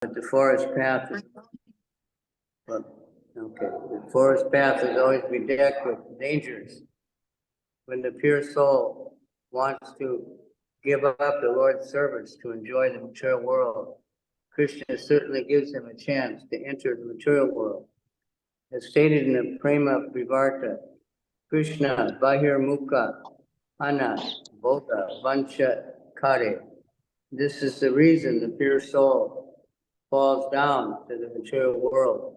But the forest path is, well, okay, the forest path is always bedecked with dangers. When the pure soul wants to give up the Lord's service to enjoy the material world, Krishna certainly gives him a chance to enter the material world. As stated in the Prema Vivarta, Krishna Bahir Mukha Ana Bodha Vancha Kare. This is the reason the pure soul falls down to the material world.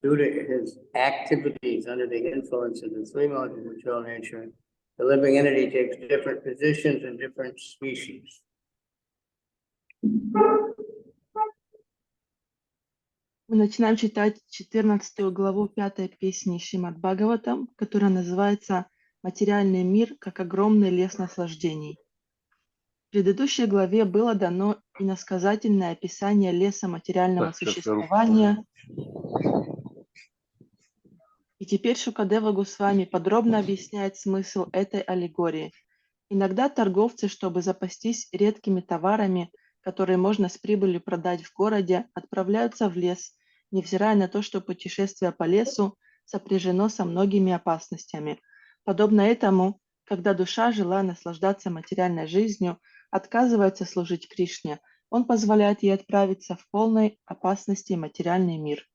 Due to his activities under the influence of the three modes of material nature, the living entity takes different positions in different species. Мы начинаем читать 14 главу 5 песни Шримад Бхагаватам, которая называется «Материальный мир как огромный лес наслаждений». В предыдущей главе было дано иносказательное описание леса материального существования. И теперь Шукадева Госвами подробно объясняет смысл этой аллегории. Иногда торговцы, чтобы запастись редкими товарами, которые можно с прибылью продать в городе, отправляются в лес, невзирая на то, что путешествие по лесу сопряжено со многими опасностями. Подобно этому, когда душа, желая наслаждаться материальной жизнью, отказывается служить Кришне, он позволяет ей отправиться в полной опасности материальный мир.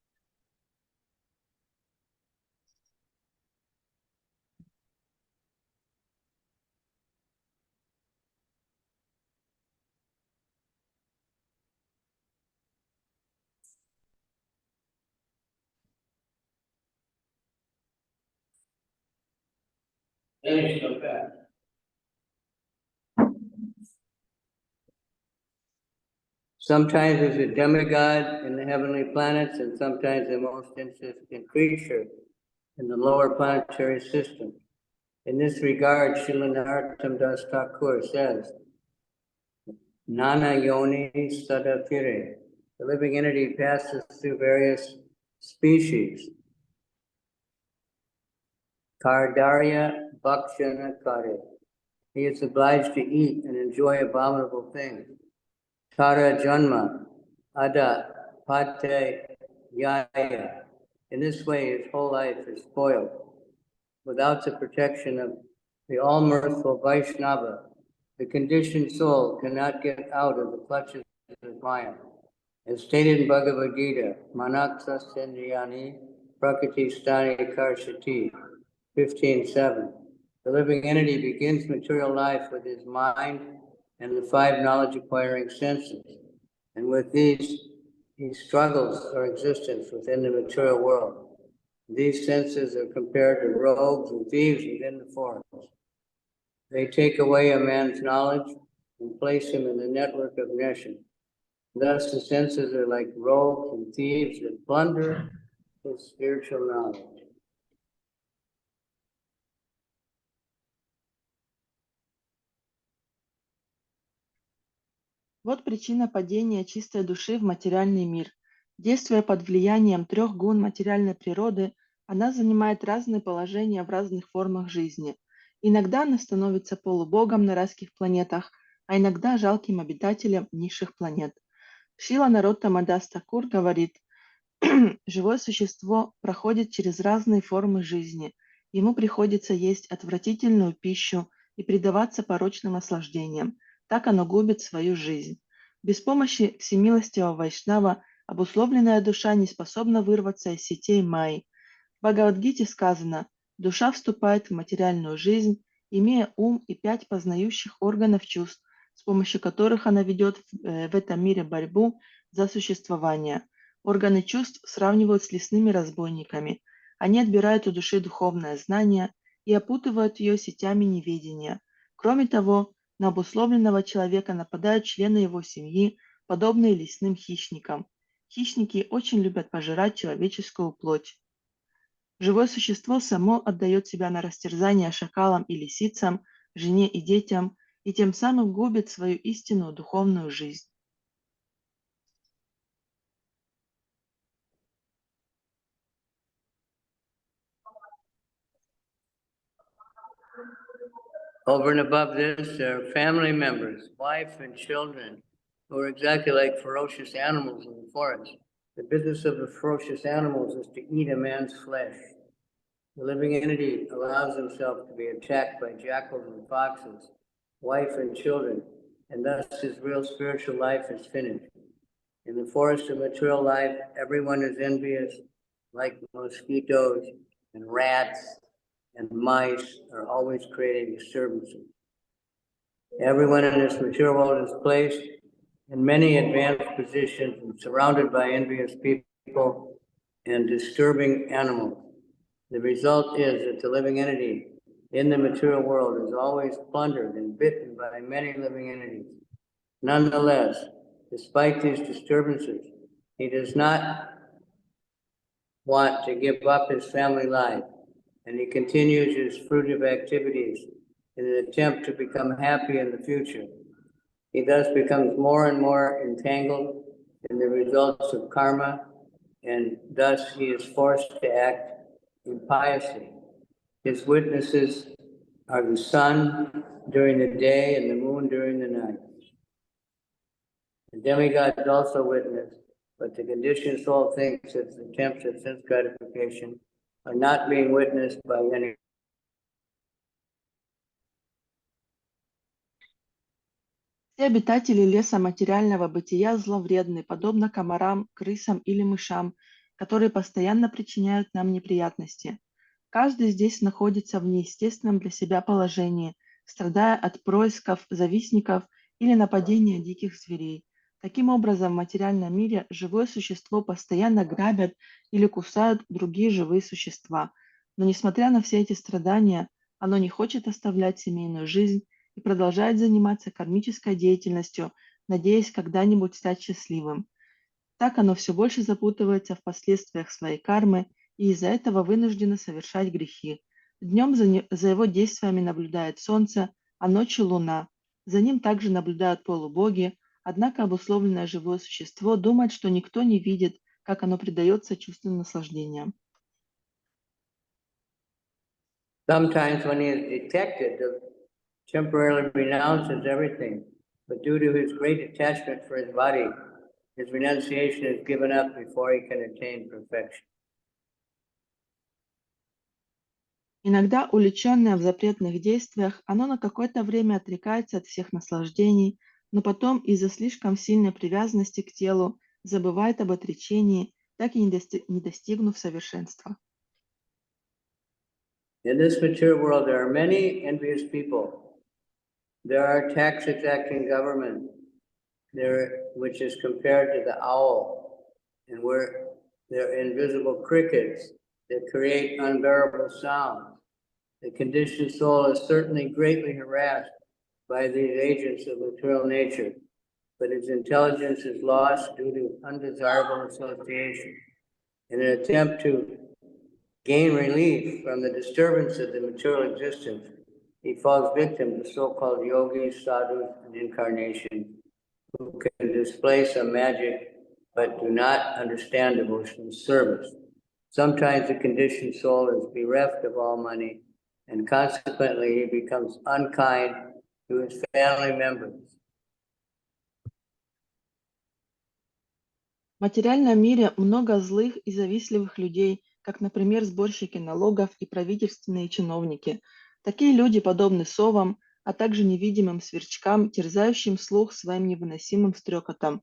Sometimes there's a demigod in the heavenly planets, and sometimes the most insignificant creature in the lower planetary system. In this regard, Srila Narottam Das Thakur says, Nana Yoni Sadapire. The living entity passes through various species. Kardarya Bhakshana Kare. He is obliged to eat and enjoy abominable things. Tara Janma Ada Pate Yaya. In this way, his whole life is spoiled. Without the protection of the all-merciful Vaishnava, the conditioned soul cannot get out of the clutches of Maya. As stated in Bhagavad Gita, Manaksa Sendriyani Prakriti Stani Karshati, 15:7. The living entity begins material life with his mind and the five knowledge-acquiring senses. And with these, he struggles for existence within the material world. These senses are compared to rogues and thieves within the forest. They take away a man's knowledge and place him in the network of nescience. Thus, the senses are like rogues and thieves that plunder his spiritual knowledge. Вот причина падения чистой души в материальный мир. Действуя под влиянием трех гун материальной природы, она занимает разные положения в разных формах жизни. Иногда она становится полубогом на райских планетах, а иногда жалким обитателем низших планет. Шрила Нароттама Дас Тхакур говорит, живое существо проходит через разные формы жизни. Ему приходится есть отвратительную пищу и предаваться порочным наслаждениям. Так оно губит свою жизнь. Без помощи всемилостивого Вайшнава обусловленная душа не способна вырваться из сетей Майи. В Бхагавад-гите сказано, душа вступает в материальную жизнь, имея ум и 5 познающих органов чувств, с помощью которых она ведет в этом мире борьбу за существование. Органы чувств сравнивают с лесными разбойниками. Они отбирают у души духовное знание и опутывают ее сетями неведения. Кроме того, на обусловленного человека нападают члены его семьи, подобные лесным хищникам. Хищники очень любят пожирать человеческую плоть. Живое существо само отдает себя на растерзание шакалам и лисицам, жене и детям, и тем самым губит свою истинную духовную жизнь. Over and above this, there are family members, wife and children, who are exactly like ferocious animals in the forest. The business of the ferocious animals is to eat a man's flesh. The living entity allows himself to be attacked by jackals and foxes, wife and children, and thus his real spiritual life is finished. In the forest of material life, everyone is envious, like mosquitoes and rats and mice are always creating disturbances. Everyone in this material world is placed in many advanced positions and surrounded by envious people and disturbing animals. The result is that the living entity in the material world is always plundered and bitten by many living entities. Nonetheless, despite these disturbances, he does not want to give up his family life, and he continues his fruitive activities in an attempt to become happy in the future. He thus becomes more and more entangled in the results of karma, and thus he is forced to act impiously. His witnesses are the sun during the day and the moon during the night. The demigods also witness, but the conditioned soul thinks that the attempts at sense gratification are not being witnessed by any. Все обитатели леса материального бытия зловредны, подобно комарам, крысам или мышам, которые постоянно причиняют нам неприятности. Каждый здесь находится в неестественном для себя положении, страдая от происков завистников или нападения диких зверей. Таким образом, в материальном мире живое существо постоянно грабят или кусают другие живые существа. Но несмотря на все эти страдания, оно не хочет оставлять семейную жизнь и продолжает заниматься кармической деятельностью, надеясь когда-нибудь стать счастливым. Так оно все больше запутывается в последствиях своей кармы и из-за этого вынуждено совершать грехи. Днем за его действиями наблюдает солнце, а ночью луна. За ним также наблюдают полубоги, однако обусловленное живое существо думает, что никто не видит, как оно предается чувственным наслаждениям. Sometimes when he is detected, the temporarily renounces everything, but due to his great attachment for his body, his renunciation is given up before he can attain perfection. Иногда, увлеченное в запретных действиях, оно на какое-то время отрекается от всех наслаждений, но потом из-за слишком сильной привязанности к телу забывает об отречении, так и не достигнув совершенства. In this material world, there are many envious people. There are tax exacting government, which is compared to the owl, and where there are invisible crickets that create unbearable sounds. The conditioned soul is certainly greatly harassed by these agents of material nature, but its intelligence is lost due to undesirable association. In an attempt to gain relief from the disturbance of the material existence, he falls victim to so-called yogis, sadhus, and incarnation, who can display some magic but do not understand devotional service. Sometimes the conditioned soul is bereft of all money, and consequently he becomes unkind to his family members. В материальном мире много злых и завистливых людей, как, например, сборщики налогов и правительственные чиновники. Такие люди подобны совам, а также невидимым сверчкам, терзающим слух своим невыносимым стрекотом.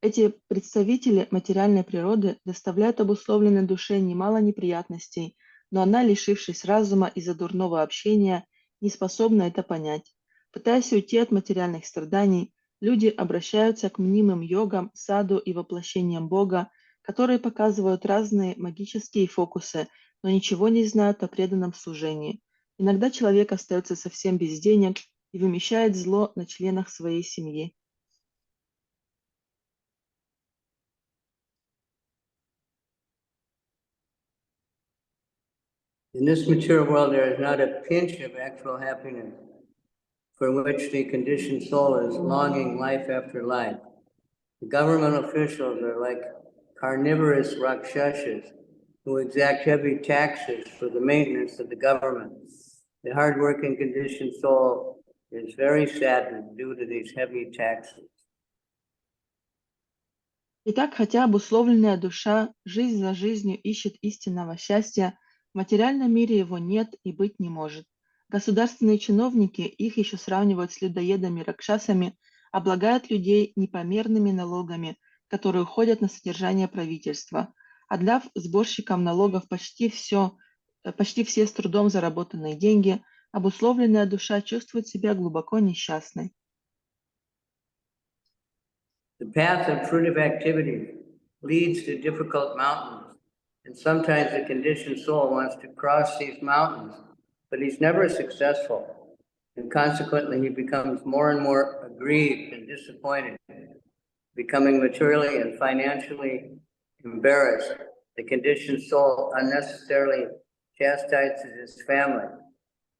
Эти представители материальной природы доставляют обусловленной душе немало неприятностей, но она, лишившись разума из-за дурного общения, не способна это понять. Пытаясь уйти от материальных страданий, люди обращаются к мнимым йогам, саду и воплощениям Бога, которые показывают разные магические фокусы, но ничего не знают о преданном служении. Иногда человек остается совсем без денег и вымещает зло на членах своей семьи. In this material world, there is not a pinch of actual happiness, for which the conditioned soul is longing life after life. The government officials are like carnivorous rakshasas who exact heavy taxes for the maintenance of the government. The hard-working conditioned soul is very saddened due to these heavy taxes. Итак, хотя обусловленная душа жизнь за жизнью ищет истинного счастья, в материальном мире его нет и быть не может. Государственные чиновники, их еще сравнивают с людоедами-ракшасами, облагают людей непомерными налогами, которые уходят на содержание правительства, отдав сборщикам налогов почти все с трудом заработанные деньги, обусловленная душа чувствует себя глубоко несчастной. The path of fruitive activity leads to difficult mountains, and sometimes the conditioned soul wants to cross these mountains, but he's never successful, and consequently he becomes more and more aggrieved and disappointed, becoming materially and financially embarrassed. The conditioned soul unnecessarily chastises his family.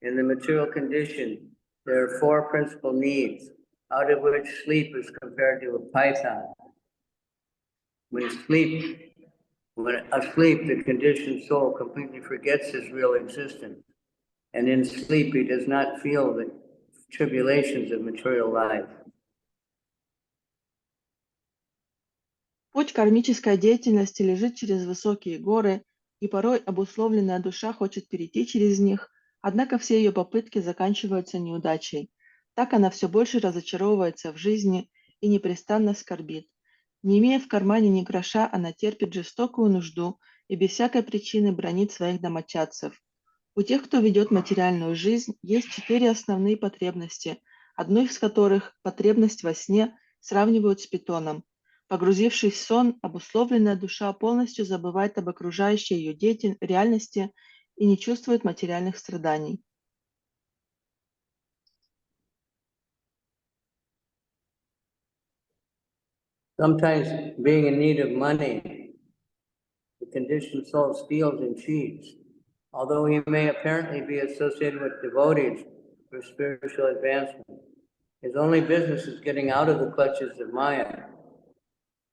In the material condition, there are four principal needs, out of which sleep is compared to a python. When asleep, the conditioned soul completely forgets his real existence. And in sleep, he does not feel the tribulations of material life. Путь кармической деятельности лежит через высокие горы, и порой обусловленная душа хочет перейти через них, однако все ее попытки заканчиваются неудачей. Так она все больше разочаровывается в жизни и непрестанно скорбит. Не имея в кармане ни гроша, она терпит жестокую нужду и без всякой причины бранит своих домочадцев. У тех, кто ведет материальную жизнь, есть 4 основные потребности, одну из которых, потребность во сне, сравнивают с питоном. Погрузившись в сон, обусловленная душа полностью забывает об окружающей ее реальности и не чувствует материальных страданий. Sometimes, being in need of money, the conditioned soul steals and cheats. Although he may apparently be associated with devotees for spiritual advancement, his only business is getting out of the clutches of Maya.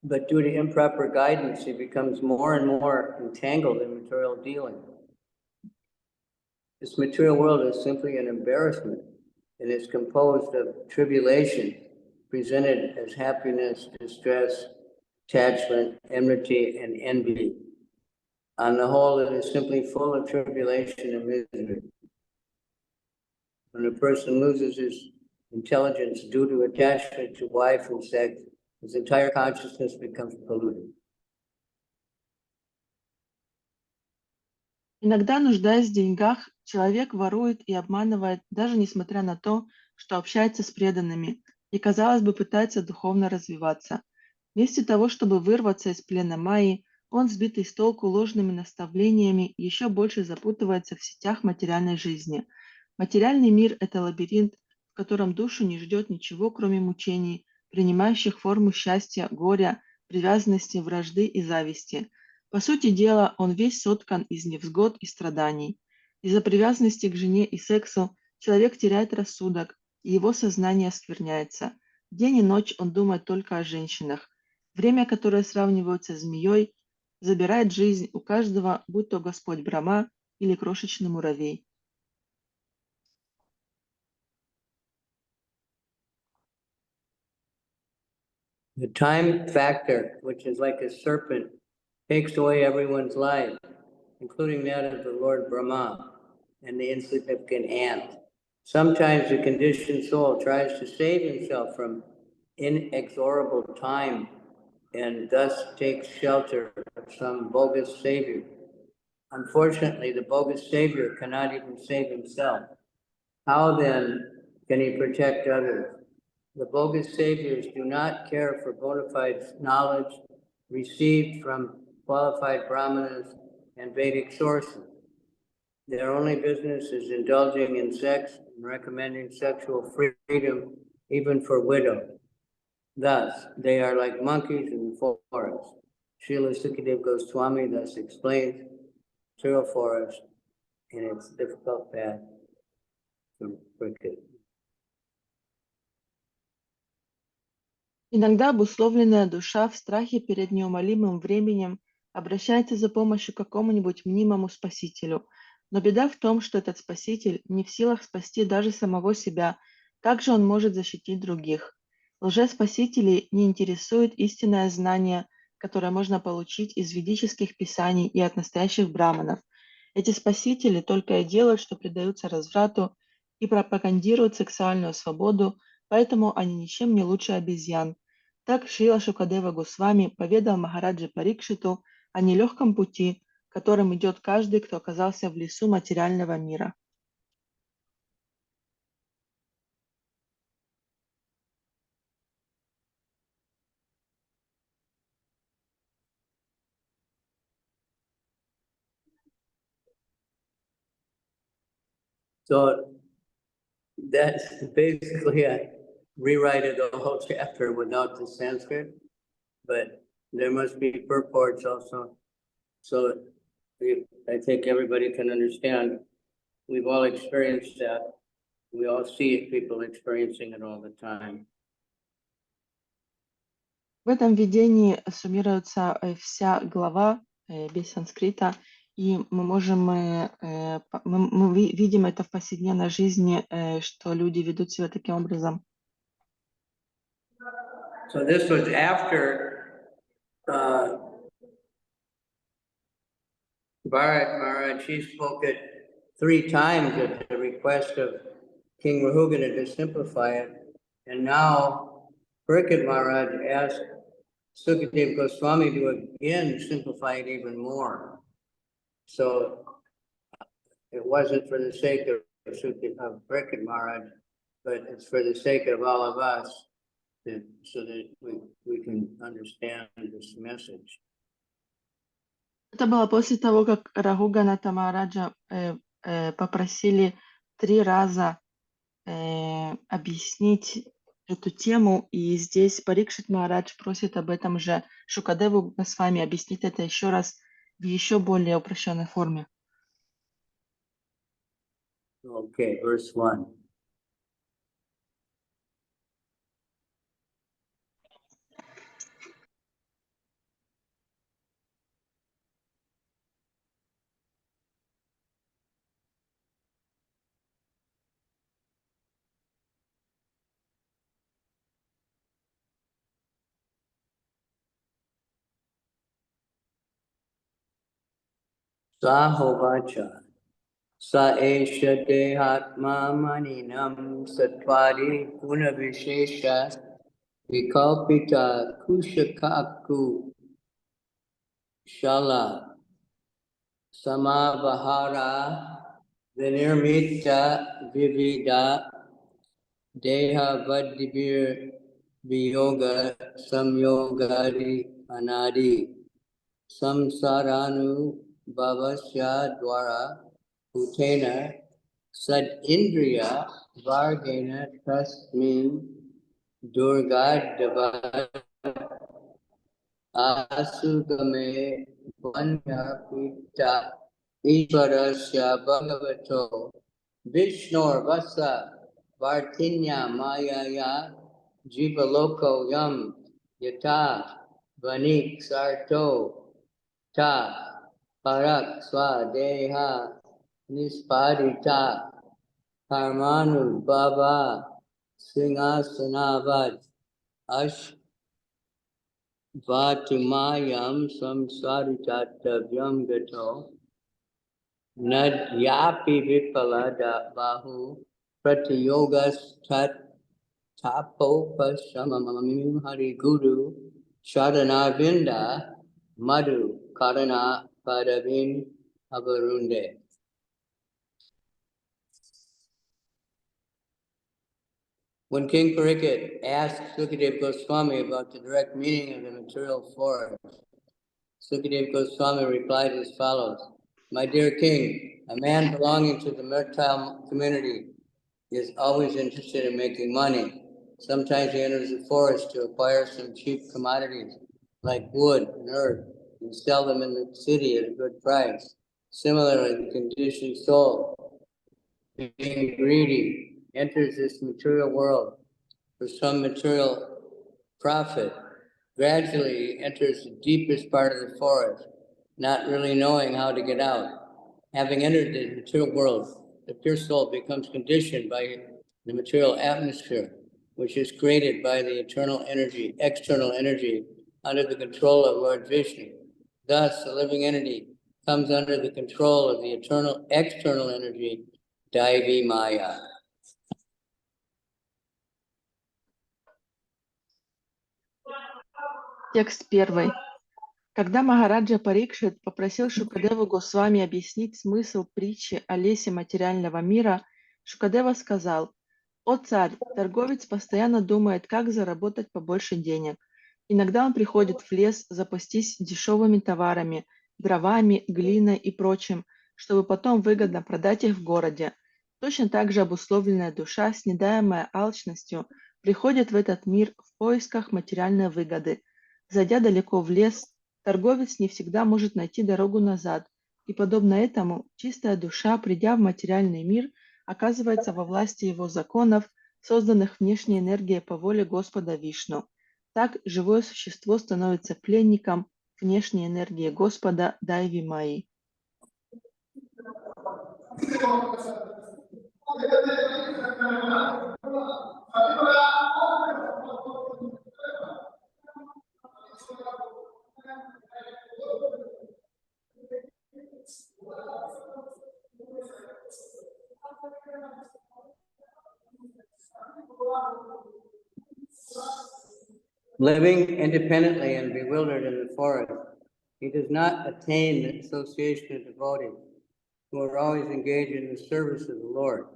But due to improper guidance, he becomes more and more entangled in material dealing. This material world is simply an embarrassment and is composed of tribulation presented as happiness, distress, attachment, enmity, and envy. On the whole, it is simply full of tribulation and misery. When a person loses his intelligence due to attachment to wife and sex, his entire consciousness becomes polluted. Иногда, нуждаясь в деньгах, человек ворует и обманывает, даже несмотря на то, что общается с преданными и, казалось бы, пытается духовно развиваться. Вместо того, чтобы вырваться из плена Майи, он, сбитый с толку ложными наставлениями, еще больше запутывается в сетях материальной жизни. Материальный мир – это лабиринт, в котором душу не ждет ничего, кроме мучений, принимающих форму счастья, горя, привязанности, вражды и зависти. По сути дела, он весь соткан из невзгод и страданий. Из-за привязанности к жене и сексу человек теряет рассудок, и его сознание оскверняется. День и ночь он думает только о женщинах. Время, которое сравнивается с змеей, забирает жизнь у каждого, будь то Господь Брахма или крошечный муравей. The time factor, which is like a serpent, takes away everyone's life, including that of the Lord Brahma and the insignificant ant. Sometimes the conditioned soul tries to save himself from inexorable time and thus takes shelter of some bogus savior. Unfortunately, the bogus savior cannot even save himself. How then can he protect others? The bogus saviors do not care for bona fide knowledge received from qualified brahmanas and Vedic sources. Their only business is indulging in sex and recommending sexual freedom even for widows. Thus, they are like monkeys in the forest. Srila Sukadeva Goswami thus explains material forest in its difficult path to wicked. Иногда обусловленная душа в страхе перед неумолимым временем обращается за помощью к какому-нибудь мнимому спасителю. Но беда в том, что этот спаситель не в силах спасти даже самого себя. Как же он может защитить других? Лжеспасителей не интересует истинное знание, которое можно получить из ведических писаний и от настоящих браманов. Эти спасители только и делают, что предаются разврату и пропагандируют сексуальную свободу, поэтому они ничем не лучше обезьян. Так Шрила Шукадева Госвами поведал Махараджи Парикшиту о нелегком пути, которым идет каждый, кто оказался в лесу материального мира. So that's basically a rewrite of the whole chapter without the Sanskrit, but there must be purports also. So I think everybody can understand. We've all experienced that. We all see people experiencing it all the time. В этом видении суммируется вся глава без санскрита, и мы видим это в повседневной жизни, что люди ведут себя таким образом. So this was after Bharat Maharaj, he spoke it 3 times at the request of King Rahugana to simplify it. And now Parikshit Maharaj asked Sukadev Goswami to again simplify it even more. So it wasn't for the sake of Parikshit Maharaj, but it's for the sake of all of us, so that we can understand this message. Это было после того, как Рагуганата Махараджа попросили 3 раза объяснить эту тему, и здесь Парикшит Махарадж просит об этом же Шукадеву Госвами объяснить это еще раз в еще более упрощенной форме. Okay, verse 1. Sahovacha Sa esha dehatma maninam satvari punavishesha vikalpita kushakaku shala samavahara vinirmita vivida deha vadibir viyoga samyogari anadi samsaranu bhavasya dwara Utena sad indriya vargena tasmin durgadava asugame vanyapita ishvarasya bhagavato vishnor vasa vartinya mayaya jivaloko yam yata vanik sarto ta parak swadeha Nisparita Karmanu Baba Singhasanavad Ash Vatumayam Samsaritatavyam Gato Nadyapi Vipalada Bahu Pratiyogas Tat Tapo Pashamamam Hari Guru Sharanarvinda Madhu Karana Padavin Avarunde. When King Parikshit asked Sukadev Goswami about the direct meaning of the material forest, Sukadev Goswami replied as follows: My dear king, a man belonging to the mertile community is always interested in making money. Sometimes he enters the forest to acquire some cheap commodities like wood and earth and sell them in the city at a good price. Similarly, the conditioned soul, being greedy, enters this material world for some material profit. Gradually enters the deepest part of the forest, not really knowing how to get out. Having entered the material world, the pure soul becomes conditioned by the material atmosphere, which is created by the external energy under the control of Lord Vishnu. Thus, the living entity comes under the control of the eternal external energy, Daivi Maya. Текст 1. Когда Махараджа Парикшит попросил Шукадеву Госвами объяснить смысл притчи о лесе материального мира, Шукадева сказал: «О царь, торговец постоянно думает, как заработать побольше денег. Иногда он приходит в лес запастись дешевыми товарами, дровами, глиной и прочим, чтобы потом выгодно продать их в городе. Точно так же обусловленная душа, снедаемая алчностью, приходит в этот мир в поисках материальной выгоды. Зайдя далеко в лес, торговец не всегда может найти дорогу назад, и, подобно этому, чистая душа, придя в материальный мир, оказывается во власти его законов, созданных внешней энергией по воле Господа Вишну. Так живое существо становится пленником внешней энергии Господа Дайви Майи». Living independently and bewildered in the forest, he does not attain the association of devotees who are always engaged in the service of the Lord.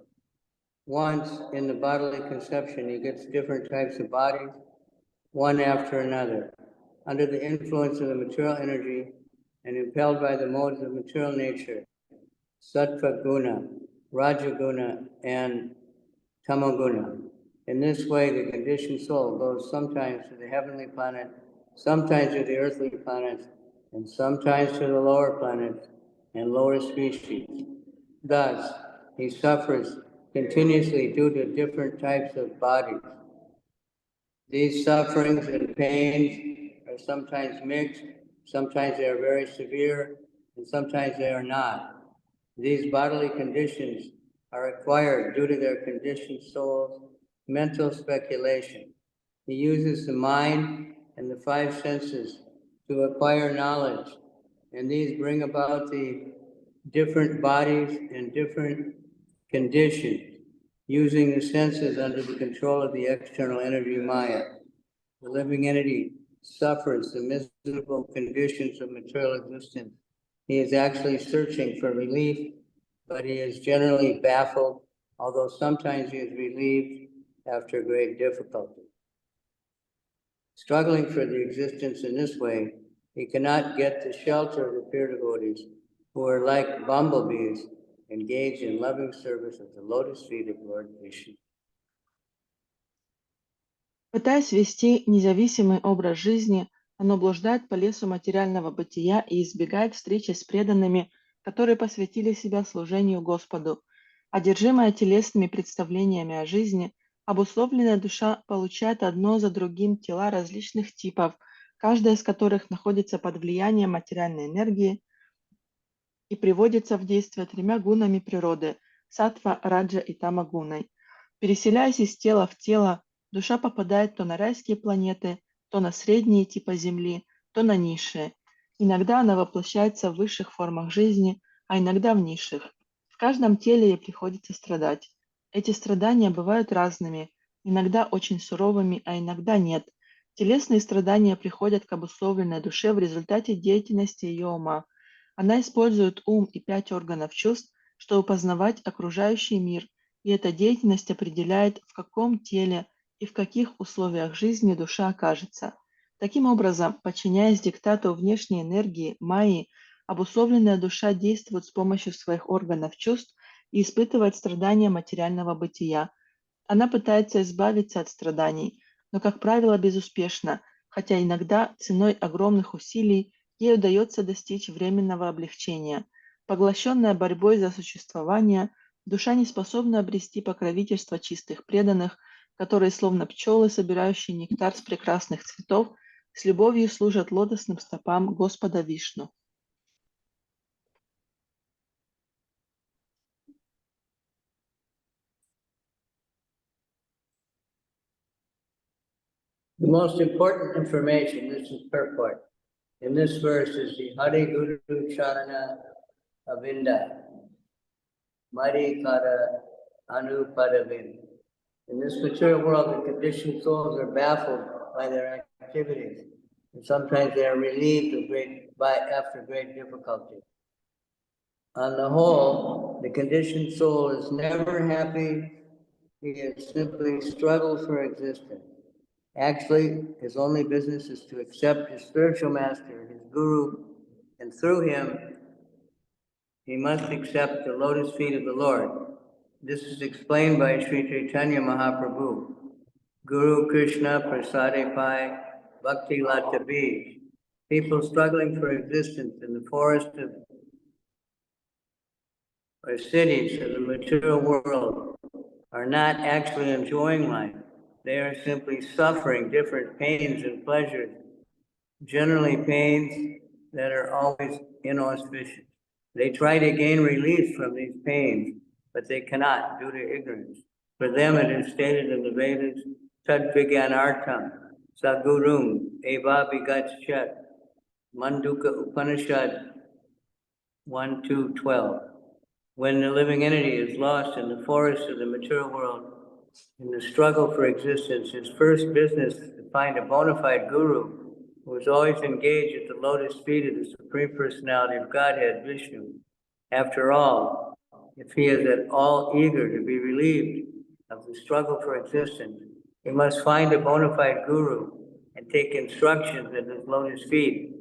Once in the bodily conception, he gets different types of bodies, one after another, under the influence of the material energy and impelled by the modes of material nature, sattva guna, raja guna, and tamaguna. In this way, the conditioned soul goes sometimes to the heavenly planet, sometimes to the earthly planets, and sometimes to the lower planets and lower species. Thus, he suffers continuously due to different types of bodies. These sufferings and pains are sometimes mixed, sometimes they are very severe, and sometimes they are not. These bodily conditions are acquired due to their conditioned soul's mental speculation. He uses the mind and the five senses to acquire knowledge, and these bring about the different bodies and different conditions, using the senses under the control of the external energy Maya. The living entity suffers the miserable conditions of material existence. He is actually searching for relief, but he is generally baffled, although sometimes he is relieved after great difficulty. Struggling for the existence in this way, he cannot get the shelter of the pure devotees, who are like bumblebees, engaged in loving service at the lotus feet of Lord Vishnu. Пытаясь вести независимый образ жизни, оно блуждает по лесу материального бытия и избегает встречи с преданными, которые посвятили себя служению Господу. Одержимая телесными представлениями о жизни, обусловленная душа получает одно за другим тела различных типов, каждая из которых находится под влиянием материальной энергии и приводится в действие тремя гунами природы – саттва, раджа и тама гуной. Переселяясь из тела в тело, душа попадает то на райские планеты, то на средние типа Земли, то на низшие. Иногда она воплощается в высших формах жизни, а иногда в низших. В каждом теле ей приходится страдать. Эти страдания бывают разными, иногда очень суровыми, а иногда нет. Телесные страдания приходят к обусловленной душе в результате деятельности ее ума. Она использует ум и 5 органов чувств, чтобы познавать окружающий мир, и эта деятельность определяет, в каком теле и в каких условиях жизни душа окажется. Таким образом, подчиняясь диктату внешней энергии, майи, обусловленная душа действует с помощью своих органов чувств и испытывает страдания материального бытия. Она пытается избавиться от страданий, но, как правило, безуспешно, хотя иногда ценой огромных усилий ей удается достичь временного облегчения. Поглощенная борьбой за существование, душа не способна обрести покровительство чистых преданных, которые, словно пчелы, собирающие нектар с прекрасных цветов, с любовью служат лотосным стопам Господа Вишну. The most important information. This is purport. In this verse is the Hari Guru Charana Avinda, Mari Kara Anupadavin. In this material world, the conditioned souls are baffled by their activities, and sometimes they are relieved after great difficulty. On the whole, the conditioned soul is never happy. He is simply struggles for existence. Actually, his only business is to accept his spiritual master, his guru, and through him, he must accept the lotus feet of the Lord. This is explained by Sri Chaitanya Mahaprabhu. Guru Krishna Prasade Pai Bhakti Lata Bij. People struggling for existence in the forest or cities of the material world are not actually enjoying life. They are simply suffering different pains and pleasures, generally pains that are always inauspicious. They try to gain relief from these pains, but they cannot due to ignorance. For them, it is stated in the Vedas, Tad Vigyanartam, Sagurum, Eva Bigatchat, Manduka Upanishad 1-2-12. When the living entity is lost in the forest of the material world, in the struggle for existence, his first business is to find a bona fide guru who is always engaged at the lotus feet of the Supreme Personality of Godhead, Vishnu. After all, if he is at all eager to be relieved of the struggle for existence, he must find a bona fide guru and take instructions at his lotus feet.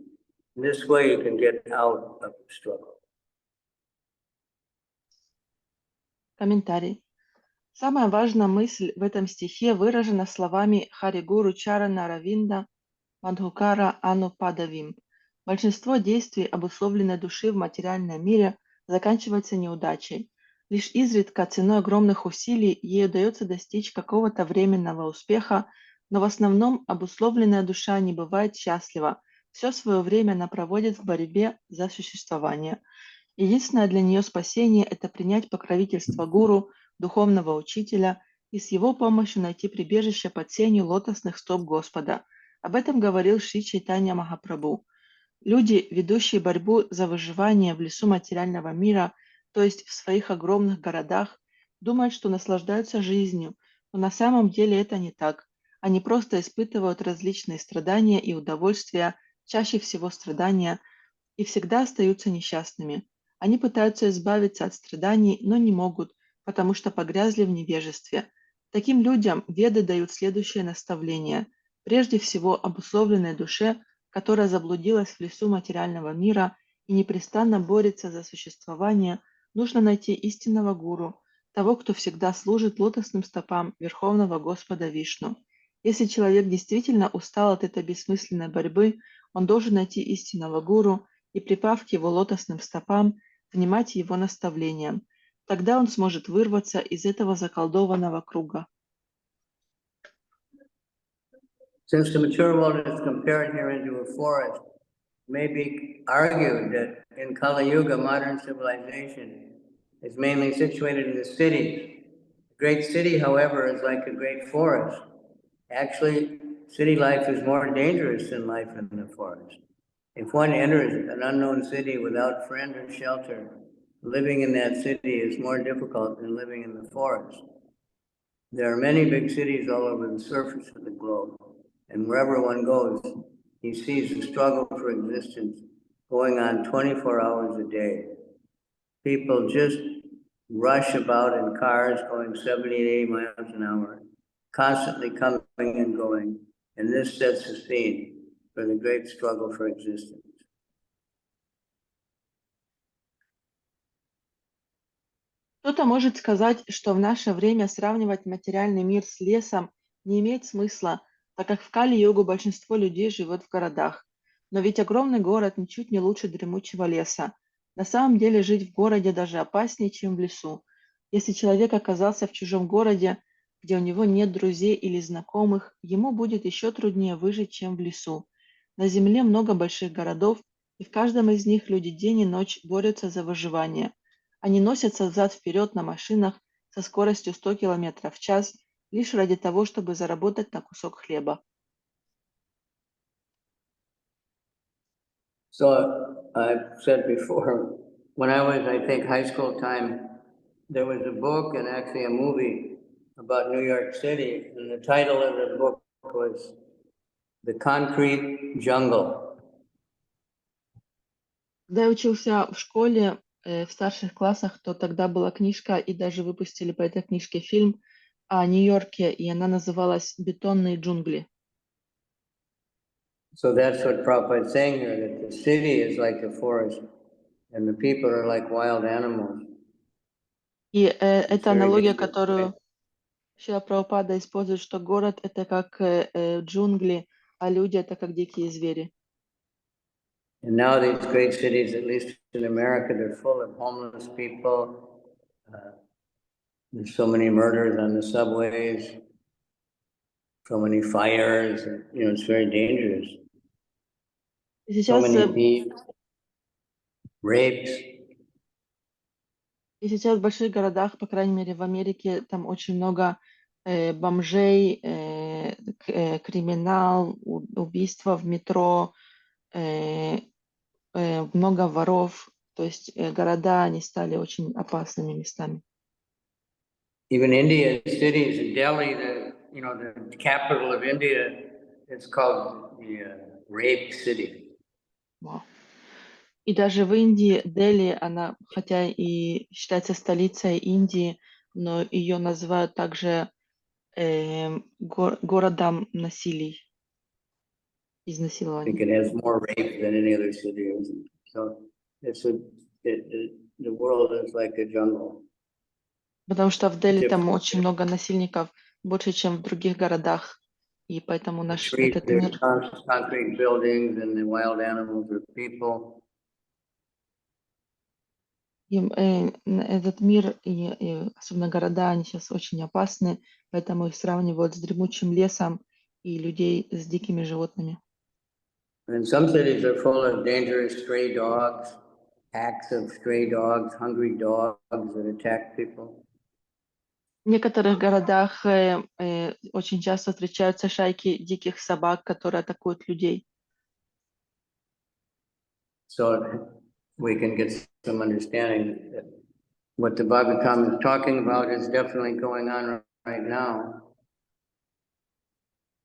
In this way, he can get out of the struggle. Комментарий. Самая важная мысль в этом стихе выражена словами Хари Гуру Чарана Равинда Мадхукара Анупадавим. Большинство действий обусловленной души в материальном мире заканчивается неудачей. Лишь изредка ценой огромных усилий ей удается достичь какого-то временного успеха, но в основном обусловленная душа не бывает счастлива. Все свое время она проводит в борьбе за существование. Единственное для нее спасение – это принять покровительство гуру, духовного учителя, и с его помощью найти прибежище под сенью лотосных стоп Господа. Об этом говорил Шри Чайтанья Махапрабху. Люди, ведущие борьбу за выживание в лесу материального мира, то есть в своих огромных городах, думают, что наслаждаются жизнью, но на самом деле это не так. Они просто испытывают различные страдания и удовольствия, чаще всего страдания, и всегда остаются несчастными. Они пытаются избавиться от страданий, но не могут, потому что погрязли в невежестве. Таким людям Веды дают следующее наставление. Прежде всего, обусловленной душе, которая заблудилась в лесу материального мира и непрестанно борется за существование, нужно найти истинного гуру, того, кто всегда служит лотосным стопам Верховного Господа Вишну. Если человек действительно устал от этой бессмысленной борьбы, он должен найти истинного гуру и, припав к его лотосным стопам, внимать его наставлениям. Тогда он сможет вырваться из этого заколдованного круга. Since the material world is compared here into a forest, it may be argued that in Kali Yuga, modern civilization is mainly situated in the cities. A great city, however, is like a great forest. Actually, city life is more dangerous than life in the forest. If one enters an unknown city without friend or shelter, living in that city is more difficult than living in the forest. There are many big cities all over the surface of the globe, and wherever one goes, he sees the struggle for existence going on 24 hours a day. People just rush about in cars going 70 to 80 miles an hour, constantly coming and going, and this sets the scene for the great struggle for existence. Кто-то может сказать, что в наше время сравнивать материальный мир с лесом не имеет смысла, так как в Кали-югу большинство людей живет в городах. Но ведь огромный город ничуть не лучше дремучего леса. На самом деле жить в городе даже опаснее, чем в лесу. Если человек оказался в чужом городе, где у него нет друзей или знакомых, ему будет еще труднее выжить, чем в лесу. На земле много больших городов, и в каждом из них люди день и ночь борются за выживание. Они носятся взад-вперед на машинах со скоростью 100 км в час лишь ради того, чтобы заработать на кусок хлеба. So I've said before, when I was, I think, high school time, there was a book and actually a movie about New York City, and the title of the book was The Concrete Jungle. Когда я учился в школе, в старших классах, то тогда была книжка, и даже выпустили по этой книжке фильм о Нью-Йорке, и она называлась «Бетонные джунгли». So that's what Prabhupada is saying here, that the city is like a forest, and the people are like wild animals. И It's это very аналогия, dangerous. которую Шрила Прабхупада использует, что город — это как джунгли, а люди — это как дикие звери. And now these great cities, at least in America, they're full of homeless people. There's so many murders on the subways, so many fires, it's very dangerous. И So сейчас, many thieves, rapes. и сейчас в больших городах, по крайней мере в Америке, там очень много бомжей, криминал, убийства в метро, много воров. То есть города, они стали очень опасными местами. Even India cities, in Delhi, the capital of India, it's called the rape city. Вау. И даже в Индии, Дели, она, хотя и считается столицей Индии, но ее называют также городом насилий, I изнасилований. think it has more rape than any other city. So the world is like a jungle. Потому что в Дели там Different. очень много насильников, больше, чем в других городах. И поэтому The наш trees, этот there's мир, concrete buildings, and the wild animals are people. этот мир, и особенно города, они сейчас очень опасны, поэтому их сравнивают с дремучим лесом и людей с дикими животными. And some cities are full of dangerous stray dogs, packs of stray dogs, hungry dogs that attack people. В некоторых городах очень часто встречаются шайки диких собак, которые атакуют людей. So we can get some understanding that what the Bhagavatam is talking about is definitely going on right now.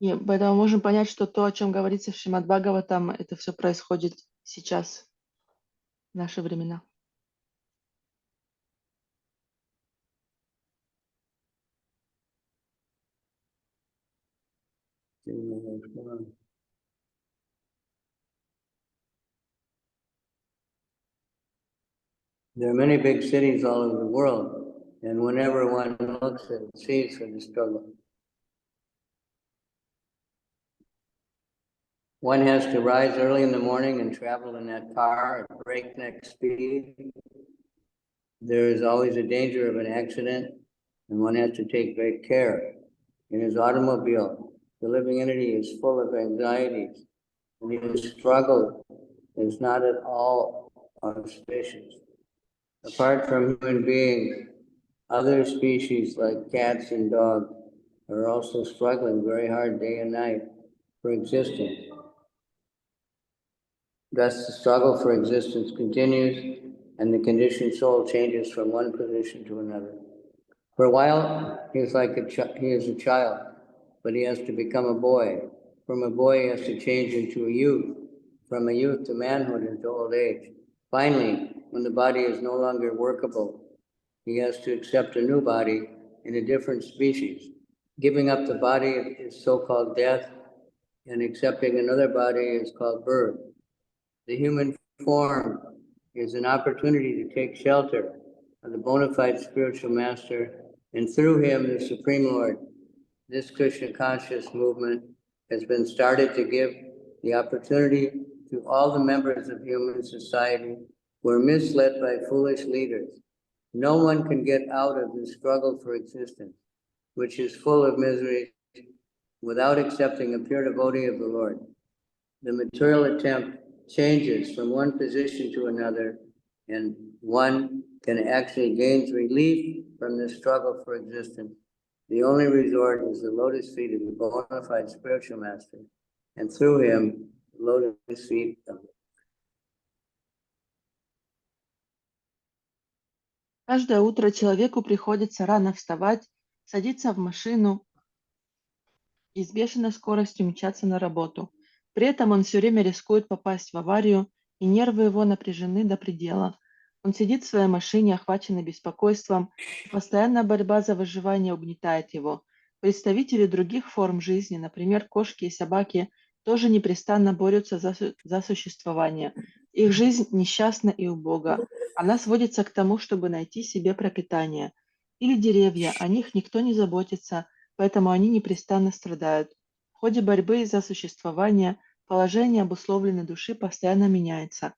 И поэтому можем понять, что то, о чем говорится в Шримад Бхагаватам, это все происходит сейчас, в наши времена. There are many big cities all over the world, and whenever one looks and sees for the struggle, one has to rise early in the morning and travel in that car at breakneck speed. There is always a danger of an accident, and one has to take great care. In his automobile, the living entity is full of anxieties, and his struggle is not at all auspicious. Apart from human beings, other species like cats and dogs are also struggling very hard day and night for existence. Thus, the struggle for existence continues, and the conditioned soul changes from one position to another. For a while, he is a child, but he has to become a boy. From a boy, he has to change into a youth. From a youth to manhood into old age. Finally, when the body is no longer workable, he has to accept a new body in a different species. Giving up the body is so-called death, and accepting another body is called birth. The human form is an opportunity to take shelter of the bona fide spiritual master, and through him, the Supreme Lord. This Krishna conscious movement has been started to give the opportunity to all the members of human society who are misled by foolish leaders. No one can get out of the struggle for existence, which is full of misery, without accepting a pure devotee of the Lord. The material attempt changes from one position to another, and one can actually gain relief from the struggle for existence. The only resort is the lotus feet of the bona fide spiritual master, and through him, the lotus feet of Каждое утро человеку приходится рано вставать, садиться в машину и с бешеной скоростью мчаться на работу. При этом он все время рискует попасть в аварию, и нервы его напряжены до предела. Он сидит в своей машине, охваченный беспокойством, и постоянная борьба за выживание угнетает его. Представители других форм жизни, например, кошки и собаки, тоже непрестанно борются за существование. Их жизнь несчастна и убога. Она сводится к тому, чтобы найти себе пропитание. Или деревья, о них никто не заботится, поэтому они непрестанно страдают. В ходе борьбы за существование положение обусловленной души постоянно меняется.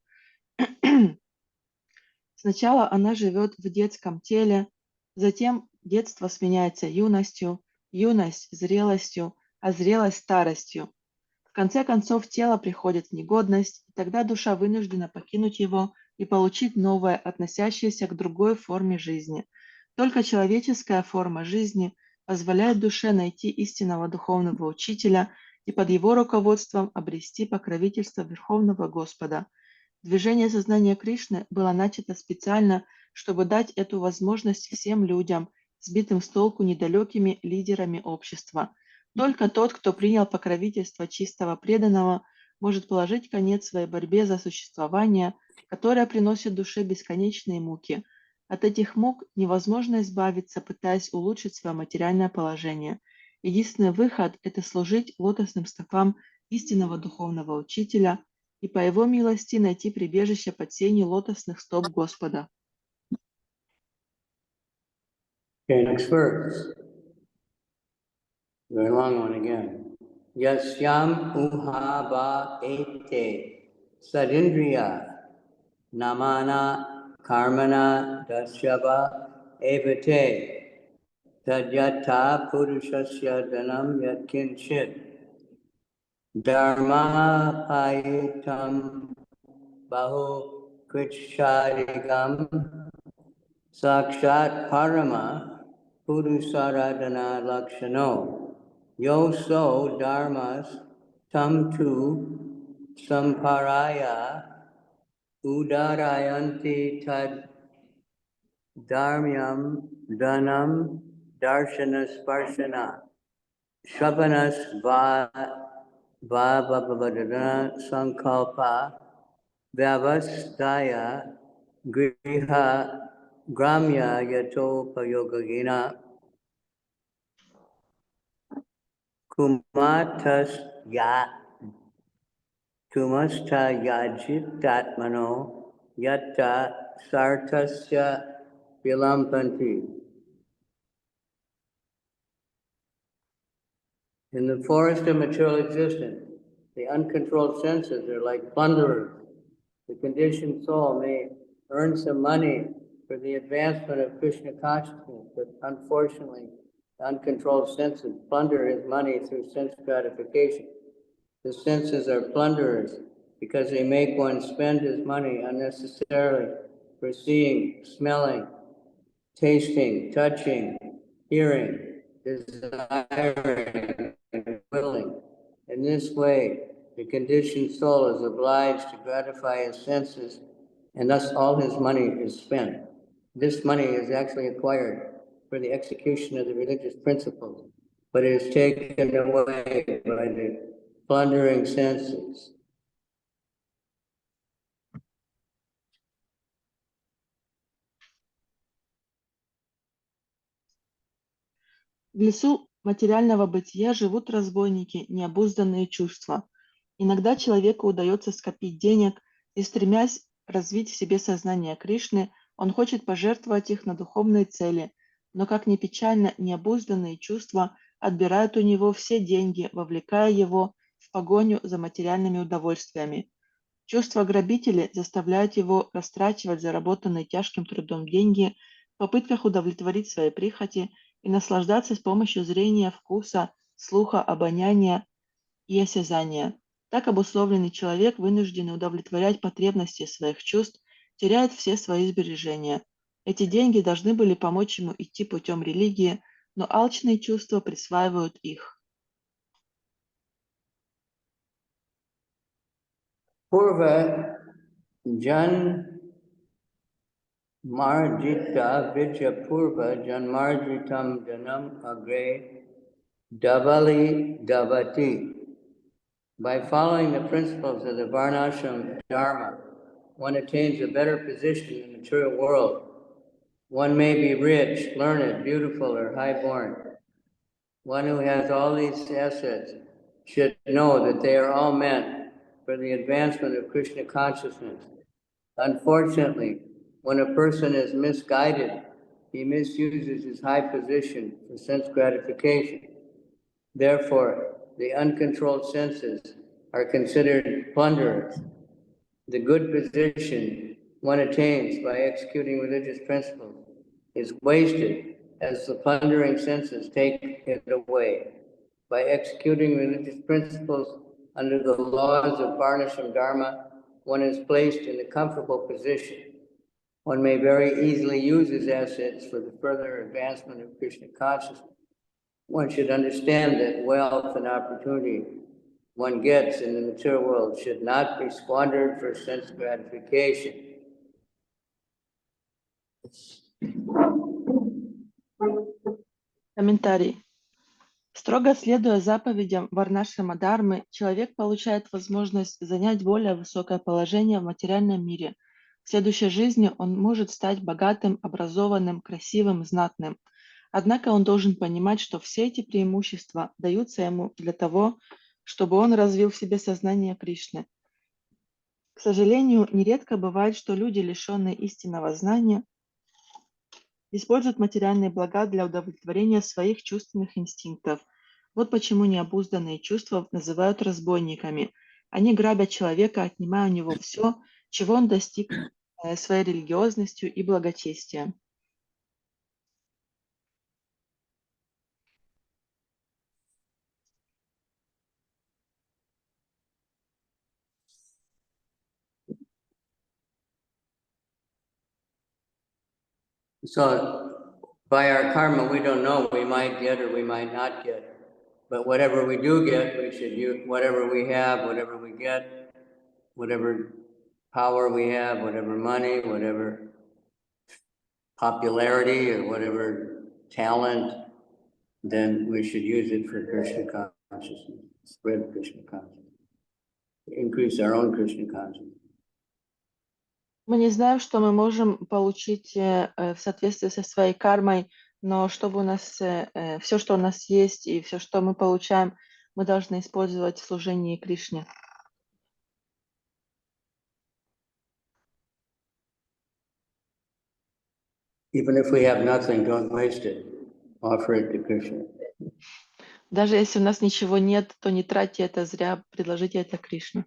Сначала она живет в детском теле, затем детство сменяется юностью, юность зрелостью, а зрелость старостью. В конце концов тело приходит в негодность, и тогда душа вынуждена покинуть его и получить новое, относящееся к другой форме жизни. Только человеческая форма жизни позволяет душе найти истинного духовного учителя и под его руководством обрести покровительство Верховного Господа. Движение сознания Кришны было начато специально, чтобы дать эту возможность всем людям, сбитым с толку недалекими лидерами общества. Только тот, кто принял покровительство чистого преданного, может положить конец своей борьбе за существование, которая приносит душе бесконечные муки. От этих мук невозможно избавиться, пытаясь улучшить свое материальное положение. Единственный выход– это служить лотосным стопам истинного духовного учителя и по его милости найти прибежище под сенью лотосных стоп Господа. Okay, next verse. Very long one again. Yasyam uhaba ete sadindriya namana karmana dasyava evate tadyata purushasya dhanam yatkinchit dharma payitam bahu kritsharigam sakshat parama purusaradhana lakshano yo so dharmas tam tu samparaya udarayanti tad dharmyam dhanam darshanas sparshana shrabanas vabhavadana sankalpa vyavastaya griha gramya yato payogagina kumatas kumasta yajitatmano yatta sartasya vilampanti. In the forest of material existence, the uncontrolled senses are like plunderers. The conditioned soul may earn some money for the advancement of Krishna consciousness, but unfortunately, the uncontrolled senses plunder his money through sense gratification. The senses are plunderers because they make one spend his money unnecessarily for seeing, smelling, tasting, touching, hearing, desiring, and willing. In this way, the conditioned soul is obliged to gratify his senses, and thus all his money is spent. This money is actually acquired for the execution of the religious principles, but it is taken away by the plundering senses. В лесу материального бытия живут разбойники, необузданные чувства. Иногда человеку удается скопить денег, и, стремясь развить в себе сознание Кришны, он хочет пожертвовать их на духовные цели, но, как ни печально, необузданные чувства отбирают у него все деньги, вовлекая его в погоню за материальными удовольствиями. Чувства грабителей заставляют его растрачивать заработанные тяжким трудом деньги в попытках удовлетворить свои прихоти и наслаждаться с помощью зрения, вкуса, слуха, обоняния и осязания. Так обусловленный человек, вынужденный удовлетворять потребности своих чувств, теряет все свои сбережения. Эти деньги должны были помочь ему идти путем религии, но алчные чувства присваивают их. Purva jan Marjita Vidyapurva Janmarjitam Janam Agre Davali Davati. By following the principles of the Varnashram Dharma, one attains a better position in the material world. One may be rich, learned, beautiful, or high-born. One who has all these assets should know that they are all meant for the advancement of Krishna consciousness. Unfortunately, when a person is misguided, he misuses his high position for sense gratification. Therefore, the uncontrolled senses are considered plunderers. The good position one attains by executing religious principles is wasted as the plundering senses take it away. By executing religious principles under the laws of Varnashram Dharma, one is placed in a comfortable position. One may very easily use his assets for the further advancement of Krishna consciousness. One should understand that wealth and opportunity one gets in the material world should not be squandered for sense gratification. Комментарий. Строго следуя заповедям Варнашрама Дharмы, человек получает возможность занять более высокое положение в материальном мире. В следующей жизни он может стать богатым, образованным, красивым, знатным. Однако он должен понимать, что все эти преимущества даются ему для того, чтобы он развил в себе сознание Кришны. К сожалению, нередко бывает, что люди, лишенные истинного знания, используют материальные блага для удовлетворения своих чувственных инстинктов. Вот почему необузданные чувства называют разбойниками. Они грабят человека, отнимая у него все, чего он достиг своей религиозностью и благочестием. So, by our karma, we don't know, we might get or we might not get. But whatever we do get, we should use whatever we have, whatever we get, whatever power we have, whatever money, whatever popularity or whatever talent, then we should use it for Krishna consciousness, spread Krishna consciousness, increase our own Krishna consciousness. Мы не знаем, что мы можем получить в соответствии со своей кармой, но чтобы у нас все, что у нас есть, и все, что мы получаем, мы должны использовать в служении Кришне. Even if we have nothing, don't waste it. Offer it to Krishna. Даже если у нас ничего нет, то не тратьте это зря, предложите это Кришне.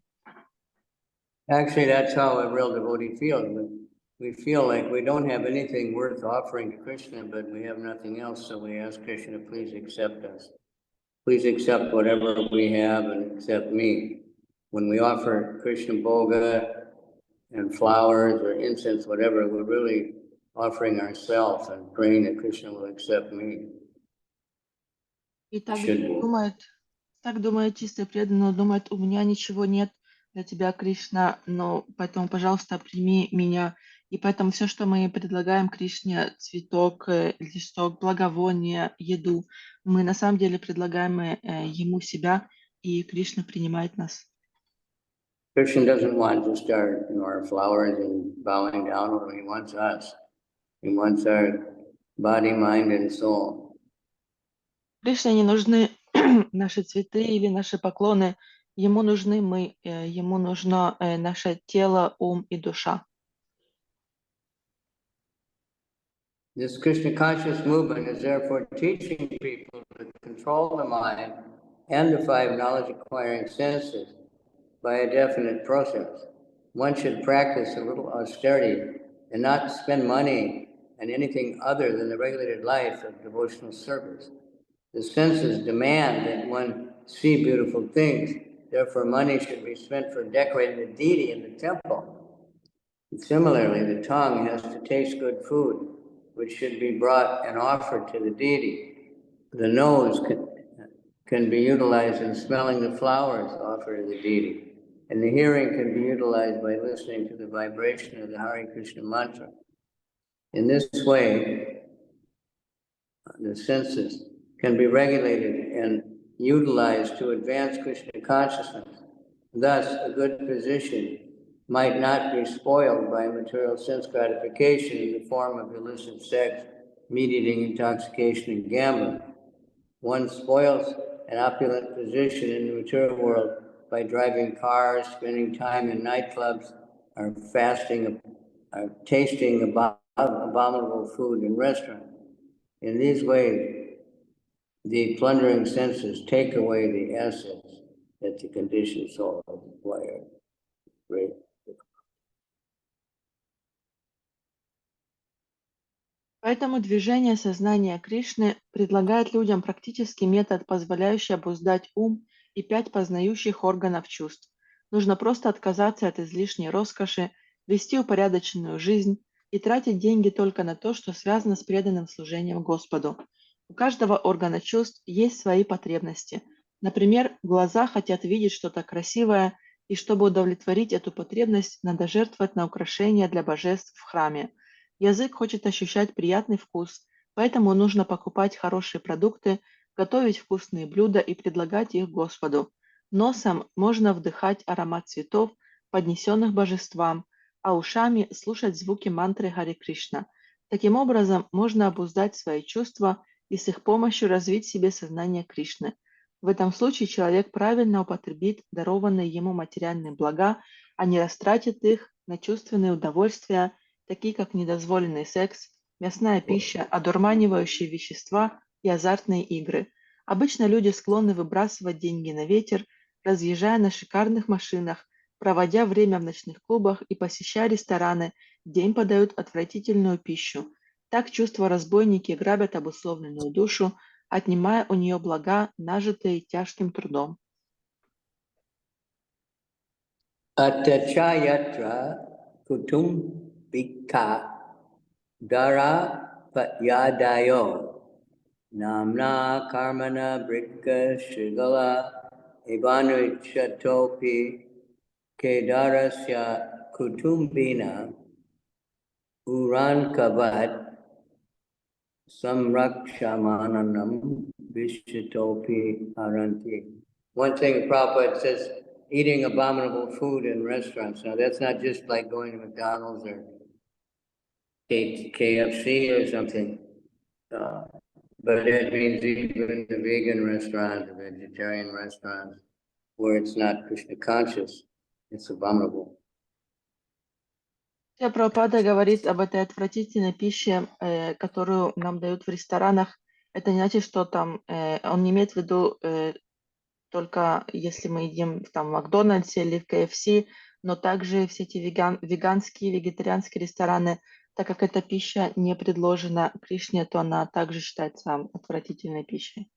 Actually, that's how a real devotee feels. We feel like we don't have anything worth offering to Krishna, but we have nothing else, so we ask Krishna, please accept us. Please accept whatever we have and accept me. When we offer Krishna bhoga and flowers or incense, whatever, we're really offering ourselves and praying that Krishna will accept me. И так думает чистый преданный, он думает, у меня ничего нет для тебя, Кришна, но поэтому, пожалуйста, прими меня. И поэтому все, что мы предлагаем Кришне, цветок, листок, благовоние, еду, мы на самом деле предлагаем ему себя, и Кришна принимает нас. Krishna doesn't want just our flowers and bowing down. He wants us. He wants our body, mind, and soul. Кришне не нужны наши цветы или наши поклоны. Ему нужны мы, ему нужно наше тело, ум и душа. This Krishna conscious movement is therefore teaching people to control the mind and the five knowledge-acquiring senses by a definite process. One should practice a little austerity and not spend money on anything other than the regulated life of devotional service. The senses demand that one see beautiful things. Therefore, money should be spent for decorating the deity in the temple. And similarly, the tongue has to taste good food, which should be brought and offered to the deity. The nose can be utilized in smelling the flowers offered to the deity. And the hearing can be utilized by listening to the vibration of the Hare Krishna mantra. In this way, the senses can be regulated and utilized to advance Krishna consciousness. Thus, a good physician might not be spoiled by material sense gratification in the form of illicit sex, meat-eating, intoxication, and gambling. One spoils an opulent physician in the material world by driving cars, spending time in nightclubs, or tasting abominable food in restaurants. In these ways, the plundering senses take away the assets that the conditioned soul has acquired. Great. Поэтому движение сознания Кришны предлагает людям практический метод, позволяющий обуздать ум и 5 познающих органов чувств. Нужно просто отказаться от излишней роскоши, вести упорядоченную жизнь и тратить деньги только на то, что связано с преданным служением Господу. У каждого органа чувств есть свои потребности. Например, глаза хотят видеть что-то красивое, и чтобы удовлетворить эту потребность, надо жертвовать на украшения для божеств в храме. Язык хочет ощущать приятный вкус, поэтому нужно покупать хорошие продукты, готовить вкусные блюда и предлагать их Господу. Носом можно вдыхать аромат цветов, поднесенных божествам, а ушами слушать звуки мантры Харе Кришна. Таким образом, можно обуздать свои чувства и с их помощью развить в себе сознание Кришны. В этом случае человек правильно употребит дарованные ему материальные блага, а не растратит их на чувственные удовольствия, такие как недозволенный секс, мясная пища, одурманивающие вещества и азартные игры. Обычно люди склонны выбрасывать деньги на ветер, разъезжая на шикарных машинах, проводя время в ночных клубах и посещая рестораны, где им подают отвратительную пищу. Так чувства-разбойники грабят обусловленную душу, отнимая у нее блага, нажитые тяжким трудом. Atachayatra kutumbika dara patyadayo namna karmana brika shigala evanuchatopi kedarasya kutumbina urankavat samrakshamananam vishitopi aranti. One thing Prabhupada says, eating abominable food in restaurants. Now that's not just like going to McDonald's or KFC or something, but it means even the vegan restaurants, the vegetarian restaurants, where it's not Krishna conscious, it's abominable. Прабхупада говорит об этой отвратительной пище, которую нам дают в ресторанах. Это не значит, что там он не имеет в виду только если мы едим там в Макдональдсе или в КФС, но также все эти веганские, вегетарианские рестораны, так как эта пища не предложена Кришне, то она также считается отвратительной пищей.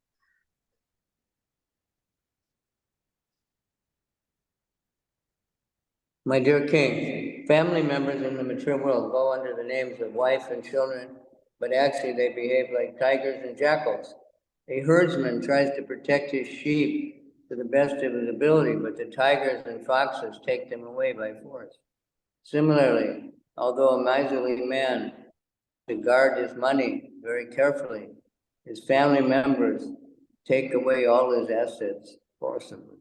My dear king, family members in the material world go under the names of wife and children, but actually they behave like tigers and jackals. A herdsman tries to protect his sheep to the best of his ability, but the tigers and foxes take them away by force. Similarly, although a miserly man to guard his money very carefully, his family members take away all his assets forcibly,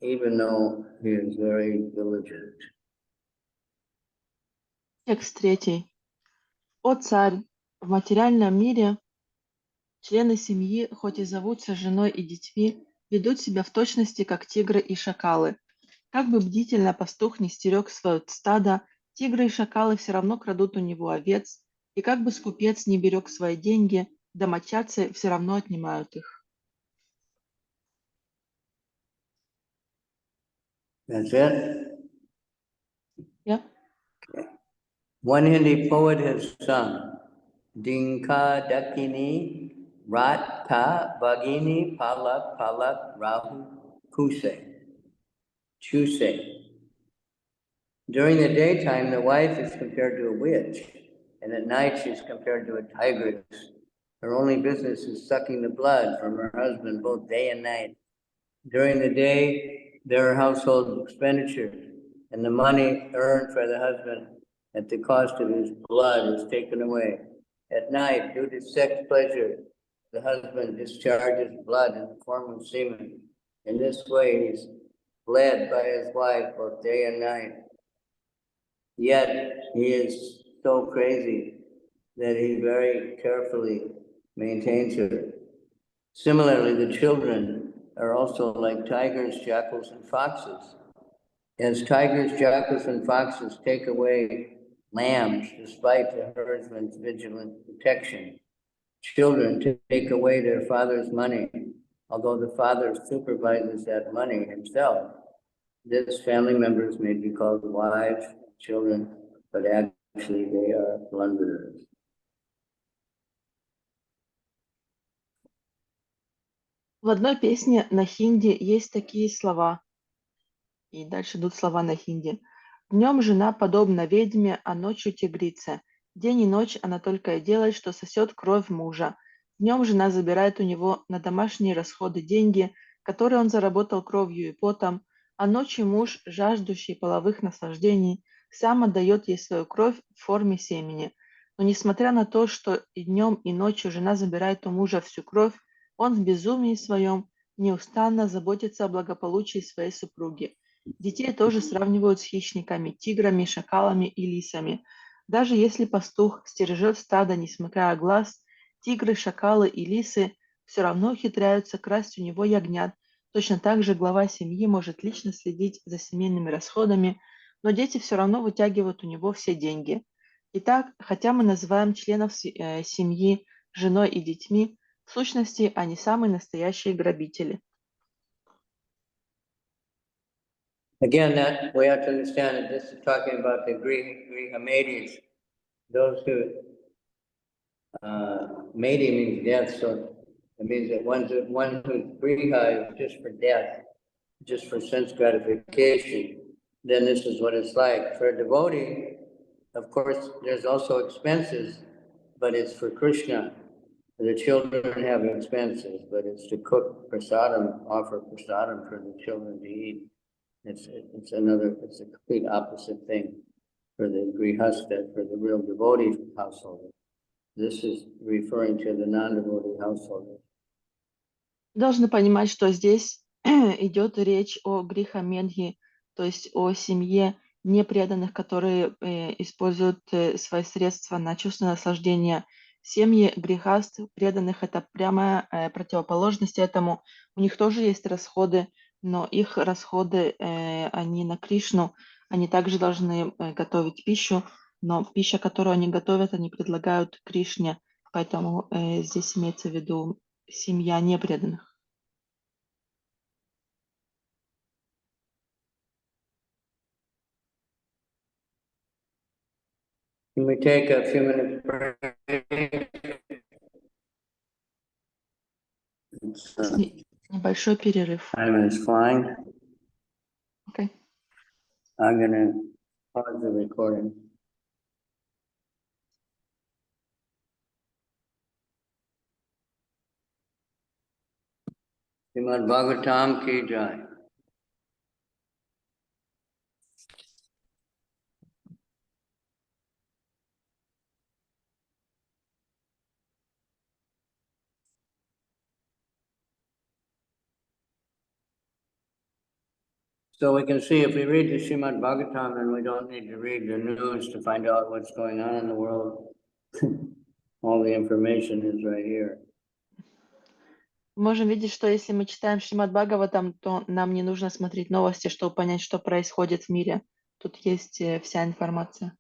even though he is very diligent. Текст 3. О царь, в материальном мире члены семьи, хоть и зовутся женой и детьми, ведут себя в точности, как тигры и шакалы. Как бы бдительно пастух не стерег свое стадо, тигры и шакалы все равно крадут у него овец, и как бы скупец не берег свои деньги, домочадцы все равно отнимают их. That's it? Yeah. Okay. One Hindi poet has sung, Dinka Dakini Rat Ka Bagini Palak Palak Rahu Kuse. Chuse. During the daytime, the wife is compared to a witch, and at night she's compared to a tigress. Her only business is sucking the blood from her husband both day and night. During the day, there are household expenditures, and the money earned for the husband at the cost of his blood is taken away. At night, due to sex pleasure, the husband discharges blood in the form of semen. In this way, he's bled by his wife both day and night. Yet, he is so crazy that he very carefully maintains her. Similarly, the children are also like tigers, jackals, and foxes. As tigers, jackals, and foxes take away lambs despite the herdsman's vigilant protection, children take away their father's money, although the father supervises that money himself. This family members may be called wives, children, but actually they are plunderers. В одной песне на хинди есть такие слова, и дальше идут слова на хинди. Днем жена подобна ведьме, а ночью тигрице. День и ночь она только и делает, что сосет кровь мужа. Днем жена забирает у него на домашние расходы деньги, которые он заработал кровью и потом, а ночью муж, жаждущий половых наслаждений, сам отдает ей свою кровь в форме семени. Но несмотря на то, что и днем, и ночью жена забирает у мужа всю кровь, он в безумии своем неустанно заботится о благополучии своей супруги. Детей тоже сравнивают с хищниками, тиграми, шакалами и лисами. Даже если пастух стережет стадо, не смыкая глаз, тигры, шакалы и лисы все равно ухитряются красть у него ягнят. Точно так же глава семьи может лично следить за семейными расходами, но дети все равно вытягивают у него все деньги. Итак, хотя мы называем членов семьи женой и детьми, в сущности, они самые настоящие грабители. Again, that we have to understand that this is talking about the Griha maidis, those who maidi means death, so it means that one whose Griha is just for death, just for sense gratification. Then this is what it's like. For a devotee, of course, there's also expenses, but it's for Krishna. The children have expenses, but it's to cook prasadam, offer prasadam for the children to eat. It's a complete opposite thing for the grihastha, for the real devotee household. This is referring to the non-devotee household. Должны понимать, что здесь идет речь о гриха-медхи, то есть о семье непреданных, которые используют свои средства на чувственное наслаждение. Семьи грехаст, преданных, это прямая противоположность этому. У них тоже есть расходы, но их расходы, они на Кришну, они также должны готовить пищу, но пища, которую они готовят, они предлагают Кришне, поэтому здесь имеется в виду семья непреданных. Can we take a few minutes break? Небольшой перерыв. Time is flying. Okay. I'm gonna pause the recording. Srimad Bhagavatam ki jai. So we can see if we read the Srimad Bhagavatam, then we don't need to read the news to find out what's going on in the world. All the information is right here. Можем видеть, что если мы читаем Шримад Бхагаватам, то нам не нужно смотреть новости, чтобы понять, что происходит в мире. Тут есть вся информация.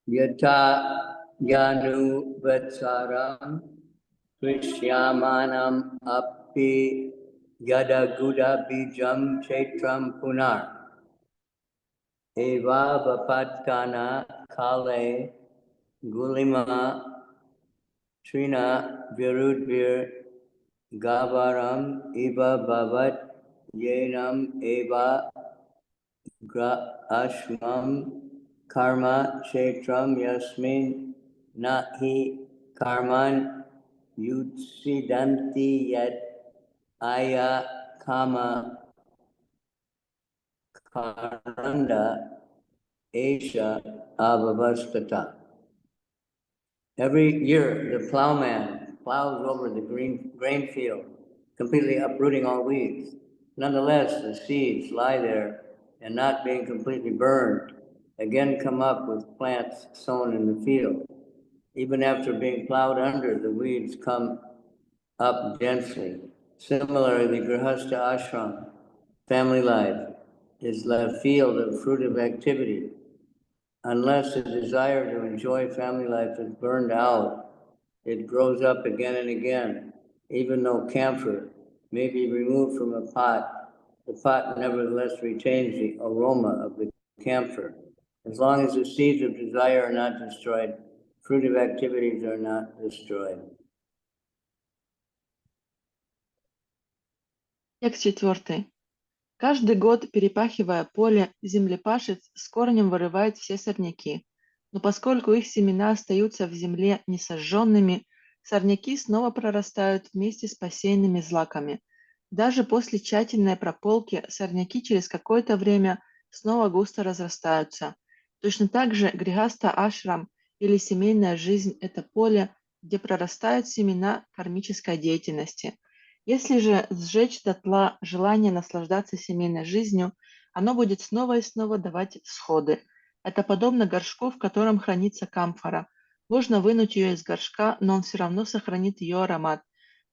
Yata yanu vatsaram krishyamanam api yada guda bijam chaitram punar eva vapatkana kale gulima trina virudvir gavaram eva bhavat yenam eva ashmam karma kshetram yasmin nahi karman yutsidanti yad aya kama karanda Esha Abhavastata. Every year, the plowman plows over the grain field, completely uprooting all weeds. Nonetheless, the seeds lie there and not being completely burned, again come up with plants sown in the field. Even after being plowed under, the weeds come up densely. Similarly, the Grihastha ashram, family life, is the field of fruitive activity. Unless the desire to enjoy family life is burned out, it grows up again and again. Even though camphor may be removed from a pot, the pot nevertheless retains the aroma of the camphor. As long as the seeds of desire are not destroyed, fruitive activities are not destroyed. Текст 4. Каждый год, перепахивая поле, землепашец с корнем вырывает все сорняки. Но поскольку их семена остаются в земле несожженными, сорняки снова прорастают вместе с посеянными злаками. Даже после тщательной прополки сорняки через какое-то время снова густо разрастаются. Точно так же грихаста ашрам или семейная жизнь – это поле, где прорастают семена кармической деятельности. Если же сжечь дотла желание наслаждаться семейной жизнью, оно будет снова и снова давать всходы. Это подобно горшку, в котором хранится камфора. Можно вынуть ее из горшка, но он все равно сохранит ее аромат.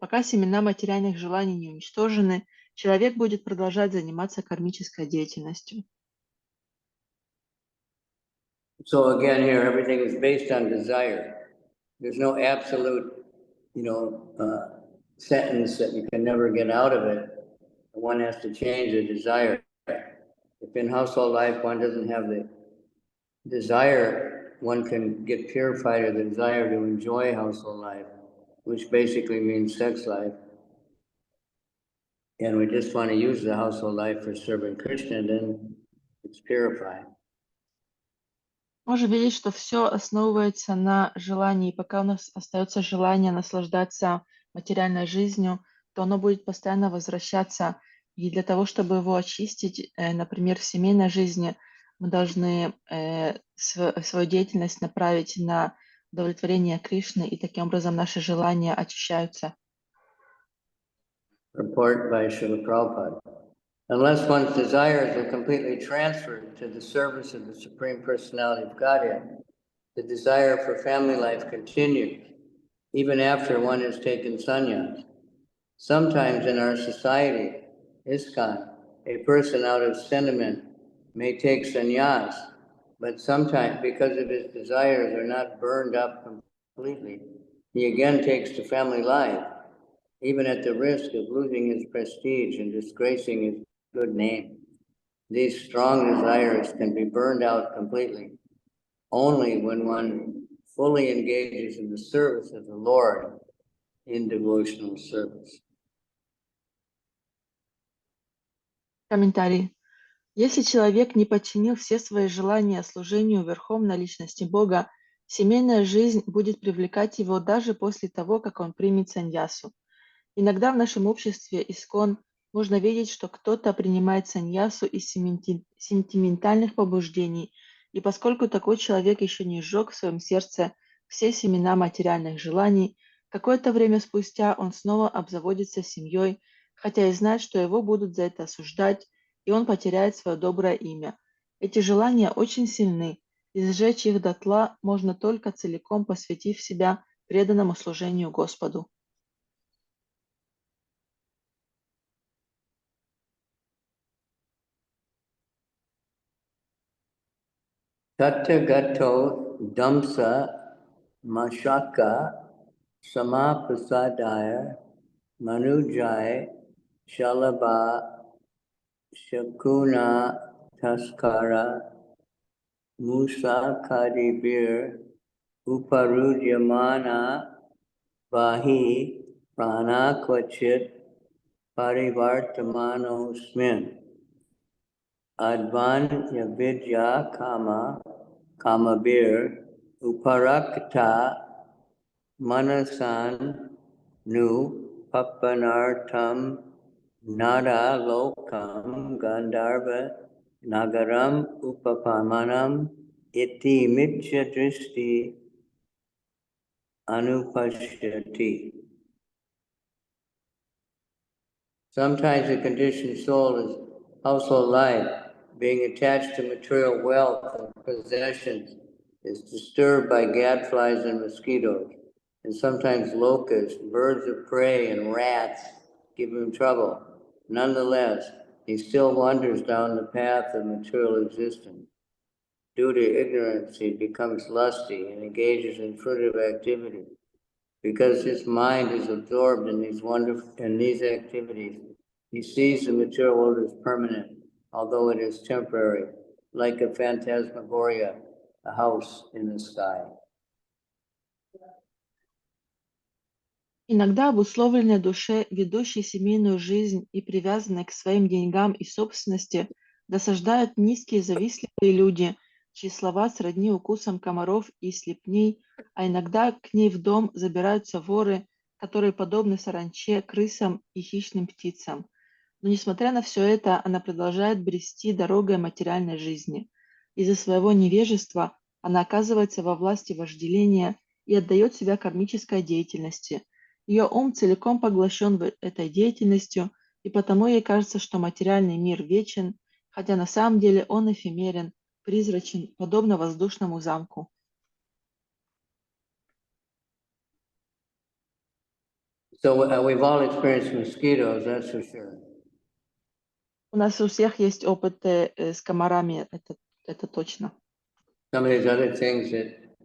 Пока семена материальных желаний не уничтожены, человек будет продолжать заниматься кармической деятельностью. So again, here everything is based on desire. There's no absolute, sentence that you can never get out of it. One has to change the desire. If in household life one doesn't have the desire, one can get purified of the desire to enjoy household life, which basically means sex life. And we just want to use the household life for serving Krishna, then it's purified. Можно видеть, что все основывается на желании. И пока у нас остается желание наслаждаться материальной жизнью, то оно будет постоянно возвращаться. И для того, чтобы его очистить, например, в семейной жизни, мы должны свою деятельность направить на удовлетворение Кришны, и таким образом наши желания очищаются. Report by Srila Prabhupada. Unless one's desires are completely transferred to the service of the Supreme Personality of Godhead, the desire for family life continues, even after one has taken sannyas. Sometimes in our society, ISKCON, a person out of sentiment may take sannyas, but sometimes because of his desires are not burned up completely, he again takes to family life, even at the risk of losing his prestige and disgracing his good name. These strong desires can be burned out completely only when one fully engages in the service of the Lord in devotional service. Комментарий. Если человек не подчинил все свои желания служению верховной личности Бога, семейная жизнь будет привлекать его даже после того, как он примет саньясу. Иногда в нашем обществе искон можно видеть, что кто-то принимает саньясу из сентиментальных побуждений, и поскольку такой человек еще не сжег в своем сердце все семена материальных желаний, какое-то время спустя он снова обзаводится семьей, хотя и знает, что его будут за это осуждать, и он потеряет свое доброе имя. Эти желания очень сильны, и сжечь их дотла можно только целиком посвятив себя преданному служению Господу. Tattagato damsa mashaka samaprasadaya manujai shalaba shakuna taskara musa kadibir uparudyamana vahi prana kvachit parivartamano smin advan yavidya kamabir uparakta manasan nu papanartam nada lokam gandharva nagaram upapamanam iti mitya dristi anupashyati. Sometimes the conditioned soul is household life, being attached to material wealth and possessions, is disturbed by gadflies and mosquitoes, and sometimes locusts, birds of prey, and rats give him trouble. Nonetheless, he still wanders down the path of material existence. Due to ignorance, he becomes lusty and engages in fruitive activity. Because his mind is absorbed in these activities, he sees the material world as permanent, although it is temporary, like a phantasmagoria, a house in the sky. Иногда обусловленной душе, ведущей семейную жизнь и привязанной к своим деньгам и собственности, досаждают низкие завистливые люди, чьи слова сродни укусам комаров и слепней, а иногда к ней в дом забираются воры, которые подобны саранче, крысам и хищным птицам. Но несмотря на все это, она продолжает брести дорогой материальной жизни. Из-за своего невежества она оказывается во власти вожделения и отдает себя кармической деятельности. Ее ум целиком поглощен этой деятельностью, и потому ей кажется, что материальный мир вечен, хотя на самом деле он эфемерен, призрачен, подобно воздушному замку. So we've all experienced mosquitoes, that's for sure. У нас у всех есть опыт с комарами, это точно. Some of these other things that,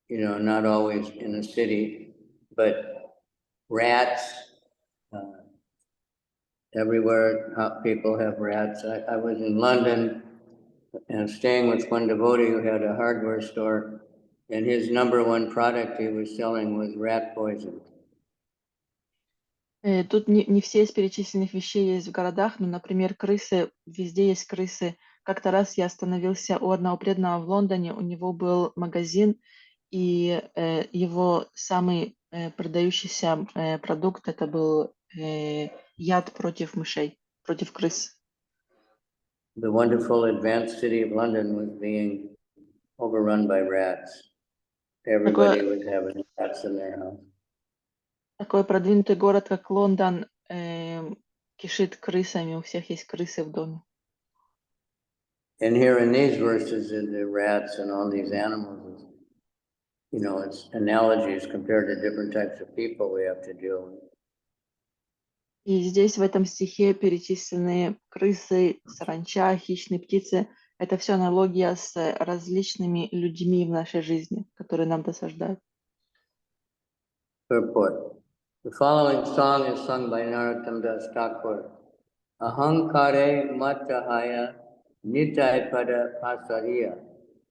not always in the city, but rats, everywhere people have rats. I was in London and staying with one devotee who had a hardware store, and his number one product he was selling was rat poison. Тут не все из перечисленных вещей есть в городах, но, например, крысы, везде есть крысы. Как-то раз я остановился у одного преданного в Лондоне, у него был магазин, и его самый продающийся продукт это был яд против мышей, против крыс. The wonderful advanced city of London was being overrun by rats. Everybody was having rats in their house. Такой продвинутый город, как Лондон, кишит крысами, у всех есть крысы в доме. And here in these verses, the rats and all these animals, it's analogies compared to different types of people we have to deal with. И здесь в этом стихе перечислены крысы, саранча, хищные птицы. Это все аналогия с различными людьми в нашей жизни, которые нам досаждают. Purport. The following song is sung by Narottam Das Thakur. Ahankare matahaya nitai pada pasariya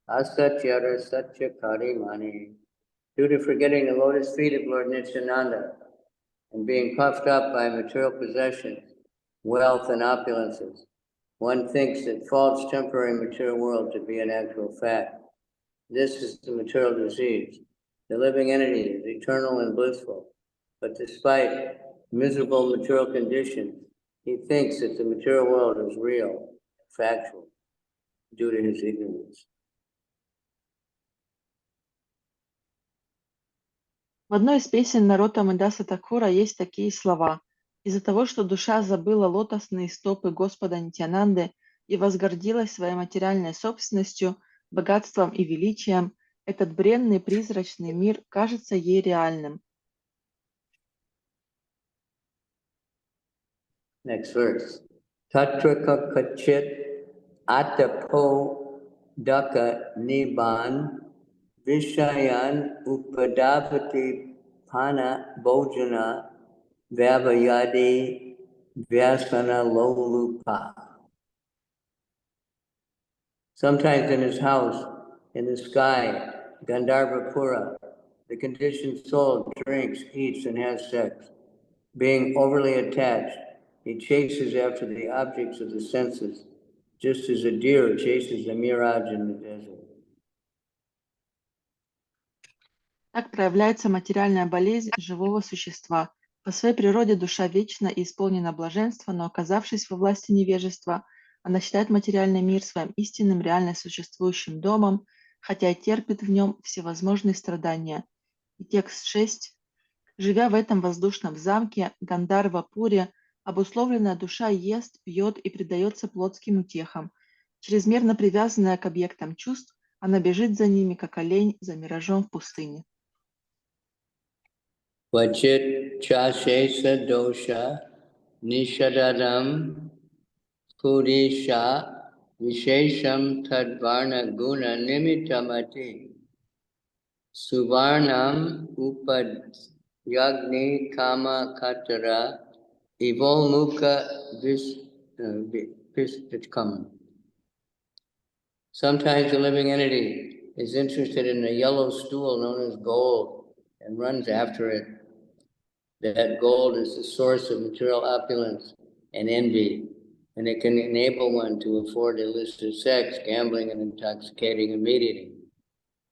asatyara satyakari mani. Due to forgetting the lotus feet of Lord Nityananda and being puffed up by material possessions, wealth, and opulences, one thinks that false temporary material world to be an actual fact. This is the material disease. The living entity is eternal and blissful, but despite miserable material conditions, he thinks that the material world is real, factual, due to his ignorance. В одной из песен Нароттамы Даса Такура есть такие слова. Из-за того, что душа забыла лотосные стопы Господа Нитьянанды и возгордилась своей материальной собственностью, богатством и величием, этот бренный призрачный мир кажется ей реальным. Next verse. Tatraka kachit atapo daka niban vishayan upadavati pana bojana vyavayadi vyasana lolupa. Sometimes in his house, in the sky, Gandharvapura, the conditioned soul drinks, eats, and has sex. Being overly attached, he chases after the objects of the senses, just as a deer chases a mirage in the desert. Так проявляется материальная болезнь живого существа. По своей природе душа вечна и исполнена блаженства, но оказавшись во власти невежества, Она считает материальный мир своим истинным, реально существующим домом, хотя и терпит в нем всевозможные страдания. И текст 6. Живя в этом воздушном замке, Гандарва-Пуре, обусловленная душа ест, пьет и предается плотским утехам. Чрезмерно привязанная к объектам чувств, она бежит за ними, как олень за миражом в пустыне. Vachit chashesa dosha nishadadam purisha vishesham tadvarna guna nimitamati suvarnam upadyagni kama katara evolmukha vispitchkam. Sometimes a living entity is interested in a yellow stool known as gold and runs after it. That gold is the source of material opulence and envy, and it can enable one to afford illicit sex, gambling, and intoxicating immediately.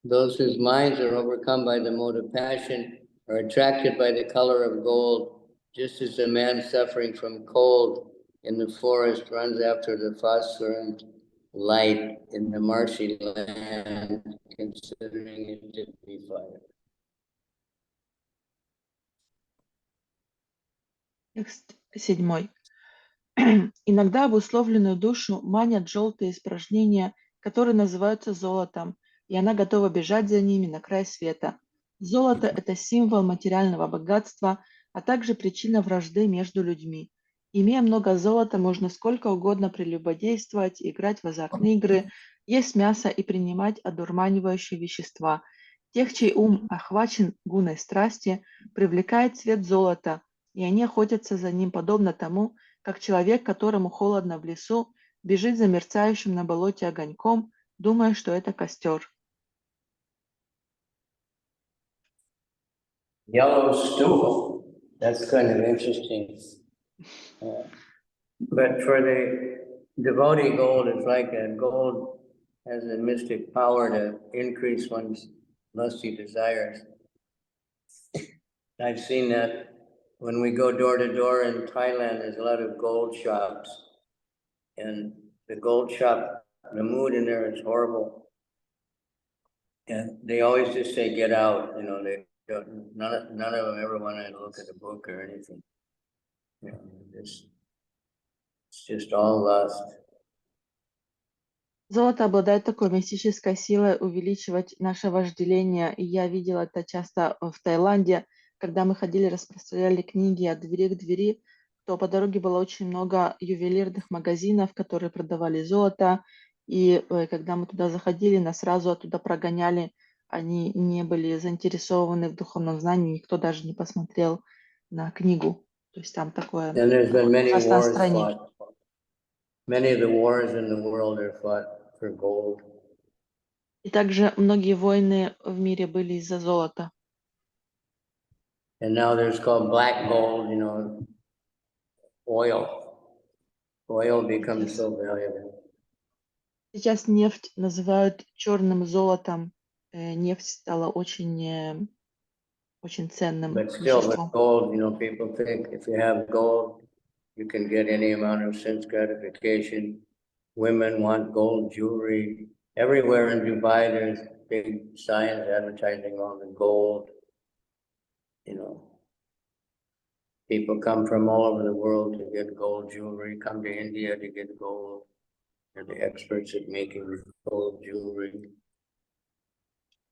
Those whose minds are overcome by the mode of passion are attracted by the color of gold, just as a man suffering from cold in the forest runs after the phosphorescent light in the marshy land, considering it to be fire. Текст 7. Иногда обусловленную душу манят желтые испражнения, которые называются золотом, и она готова бежать за ними на край света. Золото – это символ материального богатства, а также причина вражды между людьми. Имея много золота, можно сколько угодно прелюбодействовать, играть в азартные игры, есть мясо и принимать одурманивающие вещества. Тех, чей ум охвачен гуной страсти, привлекает цвет золота, и они охотятся за ним, подобно тому, как человек, которому холодно в лесу, бежит за мерцающим на болоте огоньком, думая, что это костер. Yellow stool, that's kind of interesting. But for the devotee, gold is like a gold has a mystic power to increase one's lusty desires. I've seen that when we go door to door in Thailand, there's a lot of gold shops. And the gold shop, the mood in there is horrible. And they always just say, get out. You know, they don't, none of them ever want to look at a book or anything. You know, it's just all lust. Золото обладает такой мистической силой увеличивать наше вожделение, и я видела это часто в Таиланде, когда мы ходили, распространяли книги от двери к двери, то по дороге было очень много ювелирных магазинов, которые продавали золото, и когда мы туда заходили, нас сразу оттуда прогоняли, они не были заинтересованы в духовном знании, никто даже не посмотрел на книгу, то есть там такое ужасное настроение. Many of the wars in the world are fought for gold. И также многие войны в мире были из-за золота. And now there's called black gold, you know, oil. Oil becomes so valuable. Сейчас нефть называют черным золотом. Нефть стала очень ценным But still, with веществом. gold, you know, people think if you have gold, you can get any amount of sense gratification. Women want gold jewelry. Everywhere in Dubai, there's big signs advertising all the gold. You know, people come from all over the world to get gold jewelry, come to India to get gold. They're the experts at making gold jewelry.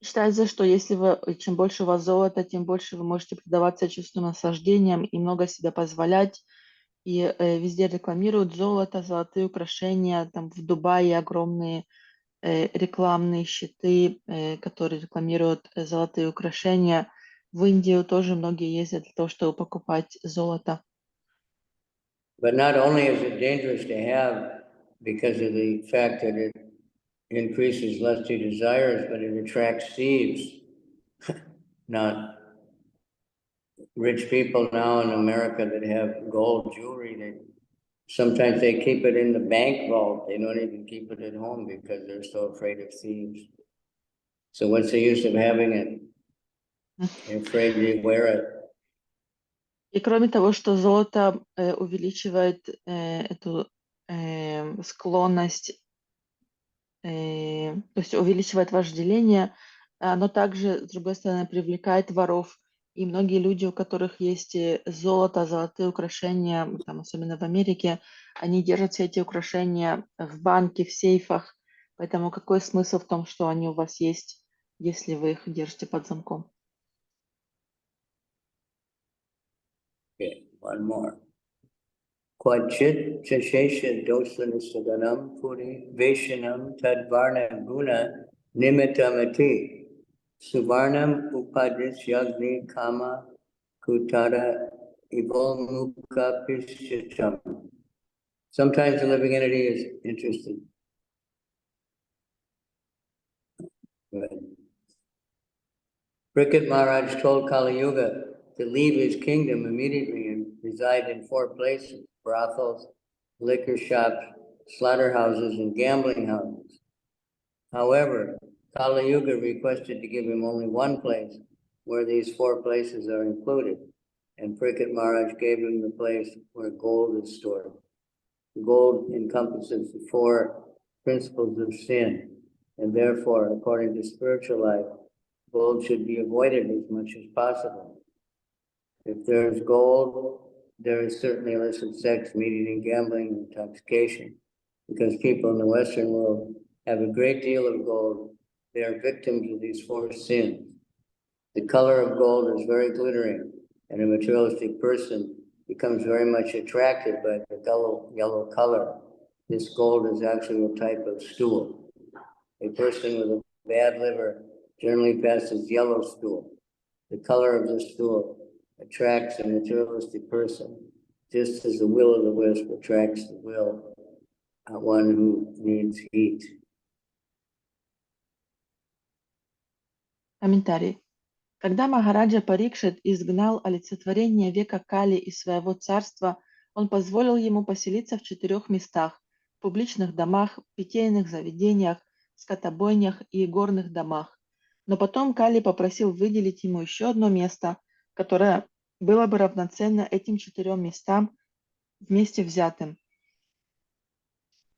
Считается, что чем больше у вас золота, тем больше вы можете предаваться чувству наслаждениям и много себе позволять. И везде рекламируют золото, золотые украшения. Там в Дубае огромные рекламные щиты, которые рекламируют золотые украшения. В Индию тоже многие ездят для того, чтобы покупать золото. But not only is it dangerous to have because of the fact that it increases lusty desires, but it attracts thieves. Not rich people now in America that have gold jewelry, sometimes they keep it in the bank vault. They don't even keep it at home because they're so afraid of thieves. So what's the use of having it? They're afraid to wear it. И кроме того, что золото увеличивает эту склонность, то есть увеличивает вожделение, оно также, с другой стороны, привлекает воров. И многие люди, у которых есть золото, золотые украшения, там, особенно в Америке, они держат все эти украшения в банке, в сейфах. Поэтому какой смысл в том, что они у вас есть, если вы их держите под замком? Okay, one more. Quachit chashesha dosana sadanam puri veshanam tadvarna guna nimitamati suvarnam upadis yagni kama kutara evolmukha pishatam. Sometimes the living entity is interested. Bricket Maharaj told Kali Yuga to leave his kingdom immediately and reside in 4 places: brothels, liquor shops, slaughterhouses, and gambling houses. However, Kali Yuga requested to give him only 1 place where these 4 places are included, and Bricket Maharaj gave him the place where gold is stored. Gold encompasses the 4 principles of sin, and therefore, according to spiritual life, gold should be avoided as much as possible. If there is gold, there is certainly illicit sex, meat eating, gambling, and intoxication. Because people in the Western world have a great deal of gold, they are victims of these 4 sins. The color of gold is very glittering, and a materialistic person becomes very much attracted by the yellow color. This gold is actually a type of stool. A person with a bad liver generally passes yellow stool. The color of the stool attracts a materialistic person, just as the will of the wisp attracts the will of one who needs heat. Комментарий. Когда Махараджа Парикшит изгнал олицетворение века Кали из своего царства, он позволил ему поселиться в 4 местах: в публичных домах, питейных заведениях, скотобойнях и горных домах. Но потом Кали попросил выделить ему еще одно место, которое было бы равноценно этим 4 местам вместе взятым.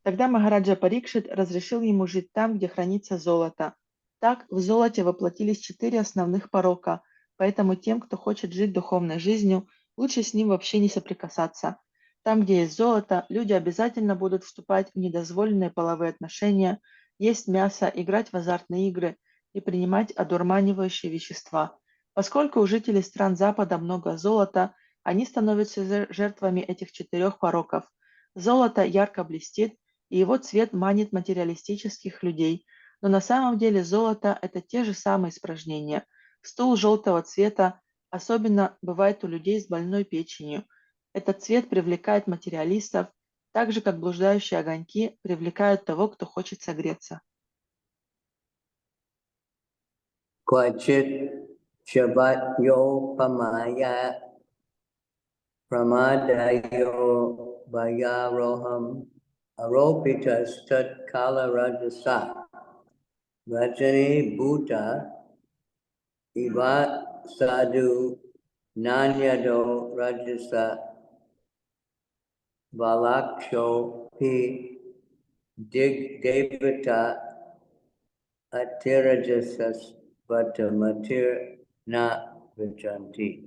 Тогда Махараджа Парикшит разрешил ему жить там, где хранится золото. Так, в золоте воплотились 4 основных порока, поэтому тем, кто хочет жить духовной жизнью, лучше с ним вообще не соприкасаться. Там, где есть золото, люди обязательно будут вступать в недозволенные половые отношения, есть мясо, играть в азартные игры и принимать одурманивающие вещества. Поскольку у жителей стран Запада много золота, они становятся жертвами этих 4 пороков. Золото ярко блестит, и его цвет манит материалистических людей. Но на самом деле золото – это те же самые испражнения. Стул желтого цвета особенно бывает у людей с больной печенью. Этот цвет привлекает материалистов, так же, как блуждающие огоньки привлекают того, кто хочет согреться. Quachit Shabbat Yo Pamaya Pramadayo Vayaroham Aropitas Tat Kala Rajasa Rajani Bhuta Iva Sadhu Nanyado Rajasa Valaksho Pi Dig Devata Atirajasas Vatamatir Na Vijanti.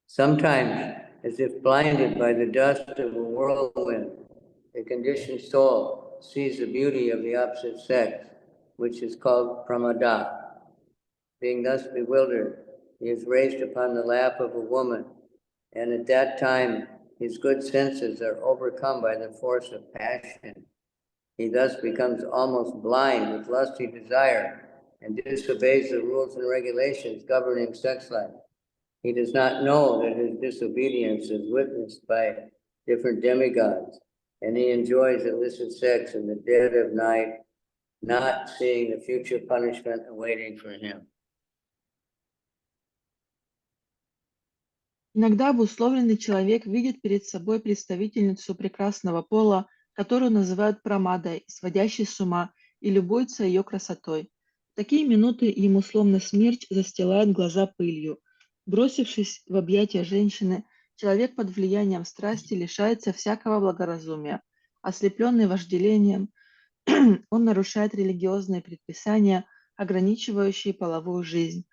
Sometimes, as if blinded by the dust of a whirlwind, a conditioned soul sees the beauty of the opposite sex, which is called pramada. Being thus bewildered, he is raised upon the lap of a woman, and at that time his good senses are overcome by the force of passion. He thus becomes almost blind with lusty desire and disobeys the rules and regulations governing sex life. He does not know that his disobedience is witnessed by different demigods, and he enjoys illicit sex in the dead of night, not seeing the future punishment awaiting for him. Иногда обусловленный человек видит перед собой представительницу прекрасного пола, которую называют прамадой, сводящей с ума, и любуется ее красотой. В такие минуты ему словно смерч застилает глаза пылью. Бросившись в объятия женщины, Человек под влиянием страсти лишается всякого благоразумия. Ослепленный вожделением, он нарушает религиозные предписания, ограничивающие половую жизнь.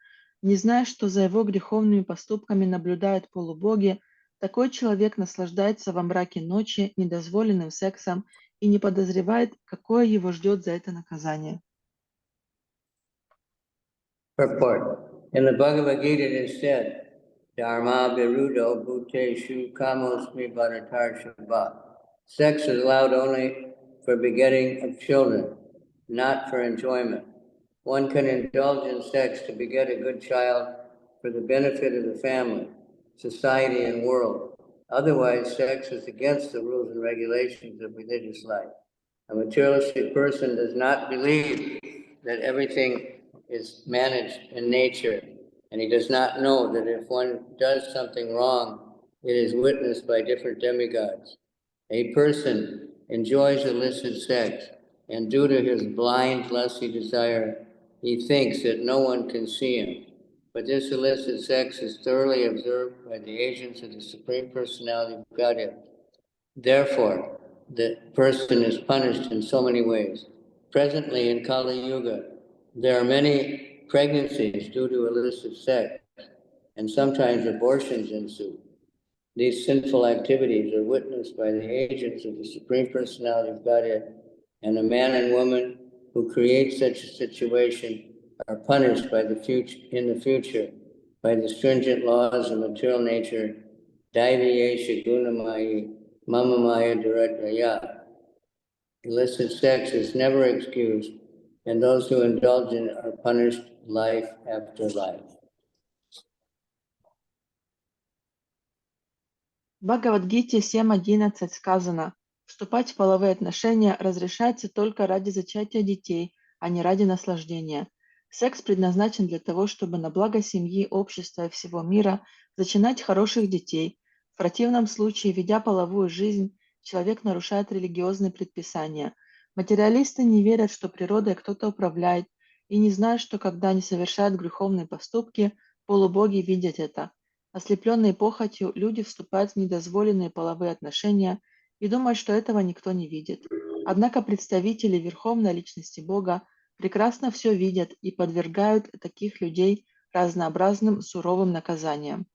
Не зная, что за его греховными поступками наблюдают полубоги, такой человек наслаждается во мраке ночи недозволенным сексом и не подозревает, какое его ждет за это наказание. Purport. In the Bhagavad Gita it is said, Dharma virudo bhuteshu kamosmi bharatarshava. Sex is allowed only for begetting of children, not for enjoyment. One can indulge in sex to beget a good child for the benefit of the family, society, and world. Otherwise, sex is against the rules and regulations of religious life. A materialistic person does not believe that everything is managed in nature, and he does not know that if one does something wrong, it is witnessed by different demigods. A person enjoys illicit sex, and due to his blind, lusty desire, he thinks that no one can see him. But this illicit sex is thoroughly observed by the agents of the Supreme Personality of Godhead. Therefore, the person is punished in so many ways. Presently in Kali Yuga, there are many pregnancies due to illicit sex, and sometimes abortions ensue. These sinful activities are witnessed by the agents of the Supreme Personality of Godhead, and a man and woman who create such a situation are punished by in the future by the stringent laws of material nature, Daiviyesha Gunamayi Mamamaya Duratraya. Illicit sex is never excused, and those who indulge in it are punished life after life. В Бхагавад-гите 7.11 сказано: «Вступать в половые отношения разрешается только ради зачатия детей, а не ради наслаждения. Секс предназначен для того, чтобы на благо семьи, общества и всего мира зачинать хороших детей. В противном случае, ведя половую жизнь, человек нарушает религиозные предписания. Материалисты не верят, что природой кто-то управляет, и не знают, что когда они совершают греховные поступки, полубоги видят это. Ослепленные похотью, люди вступают в недозволенные половые отношения и думают, что этого никто не видит. Однако представители Верховной Личности Бога прекрасно все видят и подвергают таких людей разнообразным суровым наказаниям».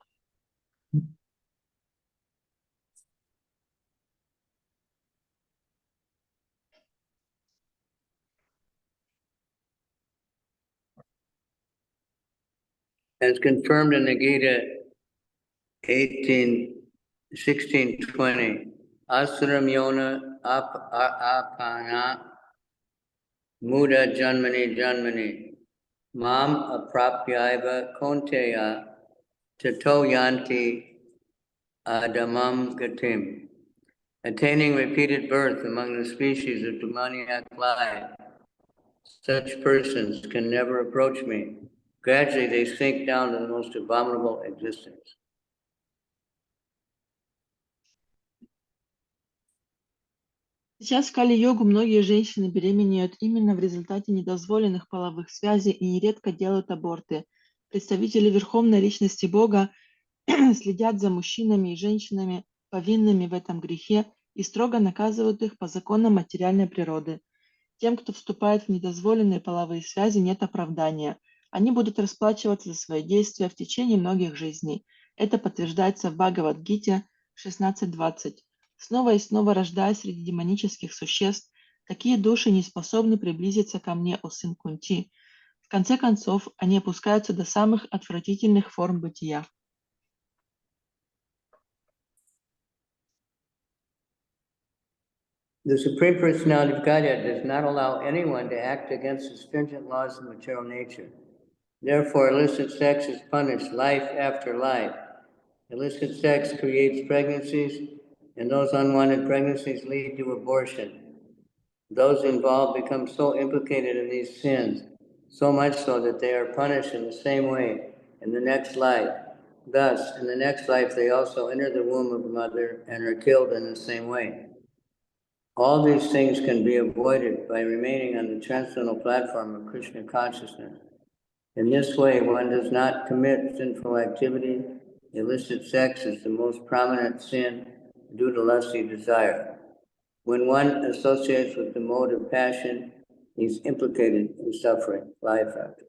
As confirmed in the Gita 16:20, Asram Yona Apana Muda Janmani Janmani Mam Aprapyaiva Konteya Tato Yanti Adamam Gatim. Attaining repeated birth among the species of demoniac life, such persons can never approach me. Gradually they sink down to the most abominable existence. Сейчас в Кали-йогу многие женщины беременеют именно в результате недозволенных половых связей и нередко делают аборты. Представители Верховной Личности Бога следят за мужчинами и женщинами, повинными в этом грехе, и строго наказывают их по законам материальной природы. Тем, кто вступает в недозволенные половые связи, нет оправдания. Они будут расплачиваться за свои действия в течение многих жизней. Это подтверждается в Бхагавад-гите 16.20. Снова и снова рождаясь среди демонических существ, такие души не способны приблизиться ко мне, о сын Кунти. В конце концов, они опускаются до самых отвратительных форм бытия. The Supreme Personality of Godhead does not allow anyone to act against the stringent laws of material nature. Therefore, illicit sex is punished life after life. Illicit sex creates pregnancies, and those unwanted pregnancies lead to abortion. Those involved become so implicated in these sins, so much so that they are punished in the same way in the next life. Thus, in the next life, they also enter the womb of the mother and are killed in the same way. All these things can be avoided by remaining on the transcendental platform of Krishna consciousness. In this way, one does not commit sinful activity illicit sex is the most prominent sin due to lusty desire. When one associates with the mode of passion, he's implicated in suffering life after.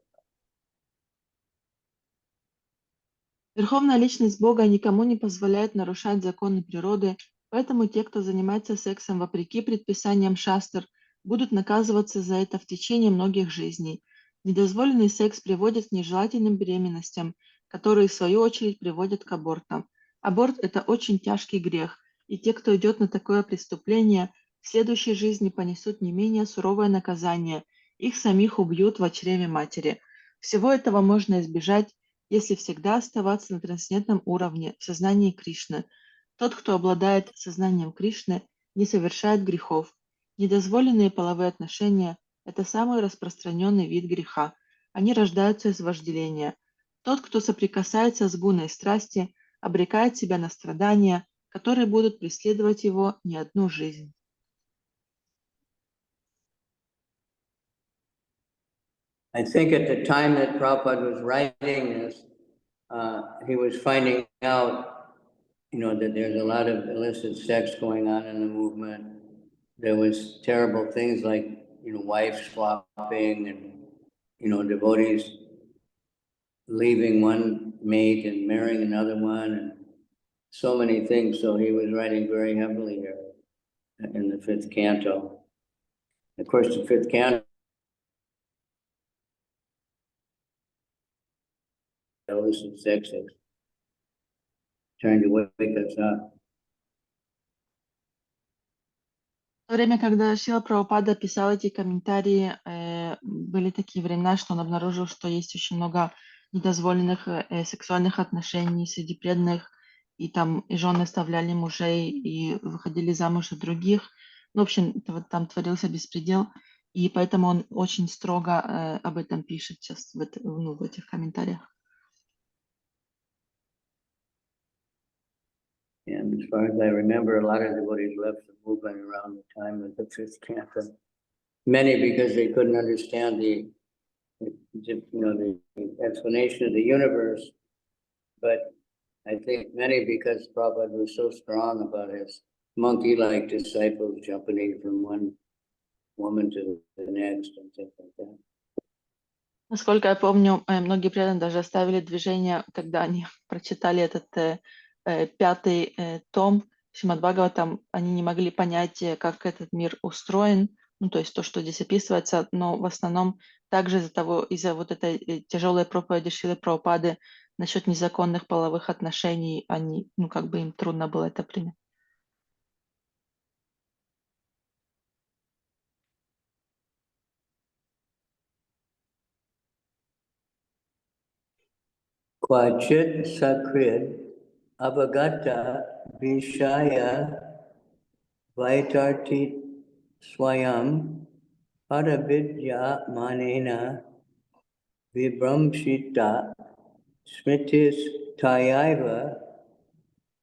Верховная личность Бога никому не позволяет нарушать законы природы, поэтому те, кто занимается сексом вопреки предписаниям шастр, будут наказываться за это в течение многих жизней. Недозволенный секс приводит к нежелательным беременностям, которые, в свою очередь, приводят к абортам. Аборт – это очень тяжкий грех, и те, кто идет на такое преступление, в следующей жизни понесут не менее суровое наказание. Их самих убьют в чреве матери. Всего этого можно избежать, если всегда оставаться на трансцендентном уровне, в сознании Кришны. Тот, кто обладает сознанием Кришны, не совершает грехов. Недозволенные половые отношения – это самый распространенный вид греха. Они рождаются из вожделения. Тот, кто соприкасается с гуной страсти, обрекает себя на страдания, которые будут преследовать его не одну жизнь. I think at the time that Prabhupada was writing this, he was finding out, that there's a lot of illicit sex going on in the movement. There was terrible things like, wife swapping and, devotees leaving one mate and marrying another one, and so many things. So he was writing very heavily here in the fifth canto. Of course, the fifth canto, illicit sex is trying to wake us up. В то время, когда Шрила Прабхупада писал эти комментарии, были такие времена, что он обнаружил, что есть очень много недозволенных сексуальных отношений среди преданных, и там и жены оставляли мужей и выходили замуж за других. Ну, в общем, вот там творился беспредел, и поэтому он очень строго об этом пишет сейчас в этих комментариях. And as far as I remember, a lot of devotees left the movement around the time of the fifth canto. Many because they couldn't understand the explanation of the universe, but I think many because Prabhupada was so strong about his monkey-like disciples jumping from one woman to the next and things like that. Насколько я помню, многие преданные даже оставили движение, когда они прочитали этот пятый том Шримад Бхагаватам, они не могли понять, как этот мир устроен, то есть то, что здесь описывается, но в основном также из-за вот этой тяжелой проповеди Шрилы Прабхупады насчет незаконных половых отношений, им трудно было это принять. Kvachit sakrid avagata vishaya vaitartit swayam paravidya manena vibramshita smritis tayaiva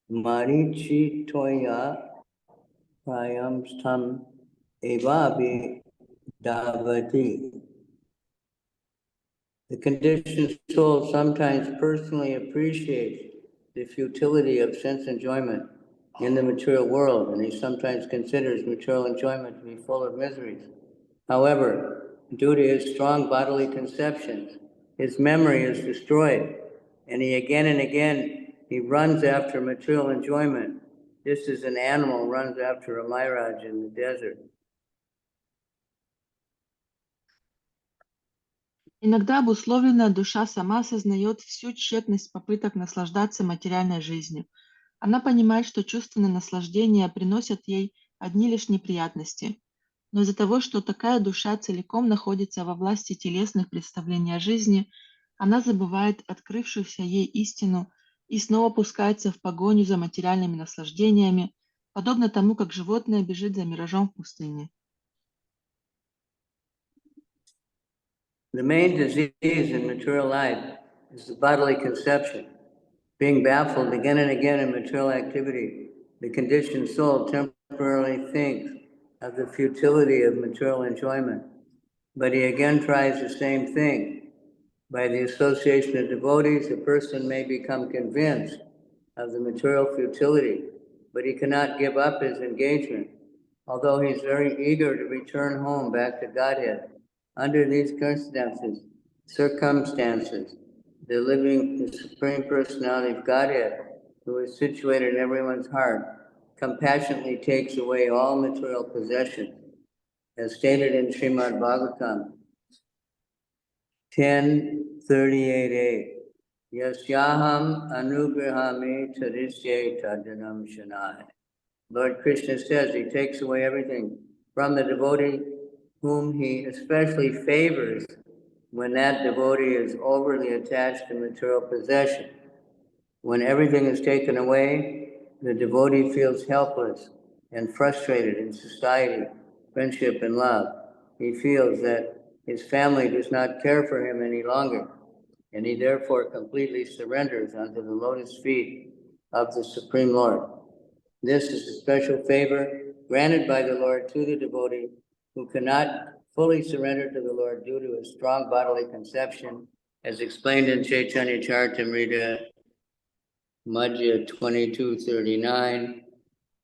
marichi toya prayamstam evavi davati. The conditioned soul sometimes personally appreciates the futility of sense enjoyment in the material world, and he sometimes considers material enjoyment to be full of miseries. However, due to his strong bodily conceptions, his memory is destroyed, and he again and again runs after material enjoyment, just as an animal runs after a mirage in the desert. Иногда обусловленная душа сама осознает всю тщетность попыток наслаждаться материальной жизнью. Она понимает, что чувственные наслаждения приносят ей одни лишь неприятности. Но из-за того, что такая душа целиком находится во власти телесных представлений о жизни, она забывает открывшуюся ей истину и снова пускается в погоню за материальными наслаждениями, подобно тому, как животное бежит за миражом в пустыне. The main disease in material life is the bodily conception. Being baffled again and again in material activity, the conditioned soul temporarily thinks of the futility of material enjoyment. But he again tries the same thing. By the association of devotees, a person may become convinced of the material futility, but he cannot give up his engagement, although he is very eager to return home back to Godhead. Under these circumstances, the Supreme Personality of Godhead, who is situated in everyone's heart, compassionately takes away all material possessions, as stated in Srimad Bhagavatam 10:38a. Yasyaham anugrahami tarisye tadanam shanai. Lord Krishna says he takes away everything from the devotee whom he especially favors when that devotee is overly attached to material possession. When everything is taken away, the devotee feels helpless and frustrated in society, friendship, and love. He feels that his family does not care for him any longer, and he therefore completely surrenders unto the lotus feet of the Supreme Lord. This is a special favor granted by the Lord to the devotee who cannot fully surrender to the Lord due to a strong bodily conception, as explained in Chaitanya Charitamrita Madhya 22:39.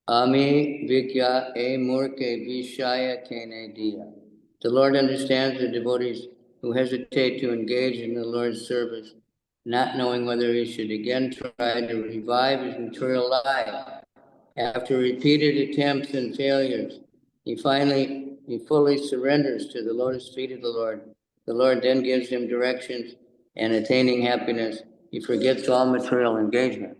Ami Vikya E Murke Vishaya Kene Diya. The Lord understands the devotees who hesitate to engage in the Lord's service, not knowing whether he should again try to revive his material life. After repeated attempts and failures, he fully surrenders to the lotus feet of the Lord. The Lord then gives him directions, and attaining happiness, he forgets all material engagement.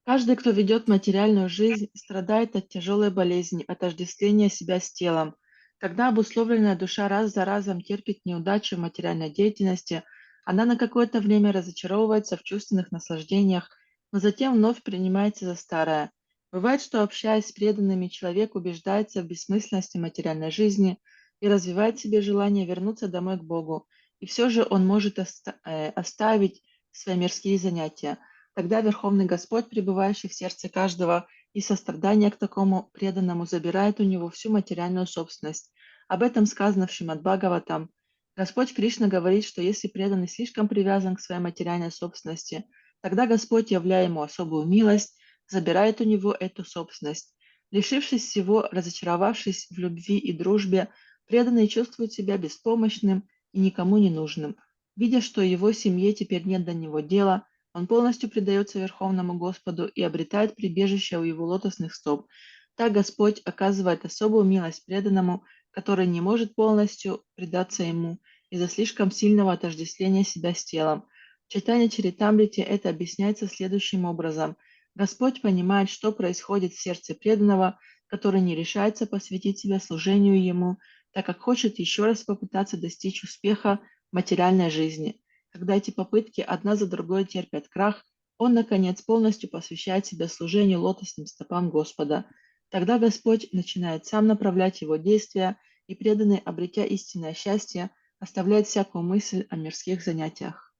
Каждый, кто ведет материальную жизнь, страдает от тяжелой болезни, отождествления себя с телом. Когда обусловленная душа раз за разом терпит неудачи в материальной деятельности, она на какое-то время разочаровывается в чувственных наслаждениях, но затем вновь принимается за старое. Бывает, что, общаясь с преданными, человек убеждается в бессмысленности материальной жизни и развивает в себе желание вернуться домой к Богу. И все же он может оставить свои мирские занятия. Тогда Верховный Господь, пребывающий в сердце каждого, и сострадание к такому преданному забирает у него всю материальную собственность. Об этом сказано в Шримад Бхагаватам. Господь Кришна говорит, что если преданный слишком привязан к своей материальной собственности, тогда Господь, являя ему особую милость, забирает у него эту собственность. Лишившись всего, разочаровавшись в любви и дружбе, преданный чувствует себя беспомощным и никому не нужным. Видя, что его семье теперь нет до него дела, он полностью предается Верховному Господу и обретает прибежище у его лотосных стоп. Так Господь оказывает особую милость преданному, который не может полностью предаться ему из-за слишком сильного отождествления себя с телом. В Чайтанья Чаритамрите это объясняется следующим образом. Господь понимает, что происходит в сердце преданного, который не решается посвятить себя служению ему, так как хочет еще раз попытаться достичь успеха в материальной жизни. Когда эти попытки одна за другой терпят крах, он, наконец, полностью посвящает себя служению лотосным стопам Господа. Тогда Господь начинает сам направлять его действия, и преданный, обретя истинное счастье, оставляет всякую мысль о мирских занятиях.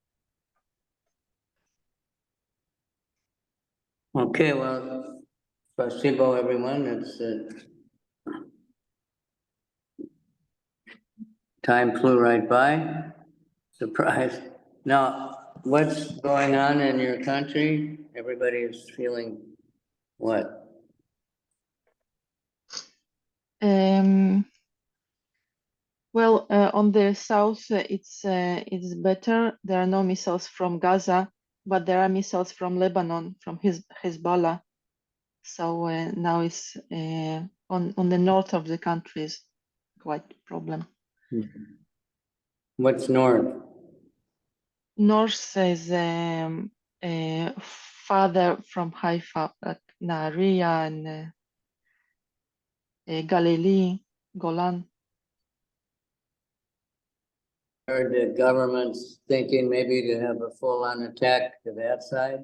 Okay, well, spasibo everyone. It's time flew right by. Surprise. Now, what's going on in your country? Everybody is feeling what? Well, on the south, it's better. There are no missiles from Gaza, but there are missiles from Lebanon, from Hezbollah. So now it's on the north of the country is quite a problem. What's north? North is farther from Haifa, like Nahariya and Galilee, Golan. Heard the government's thinking maybe to have a full-on attack to that side?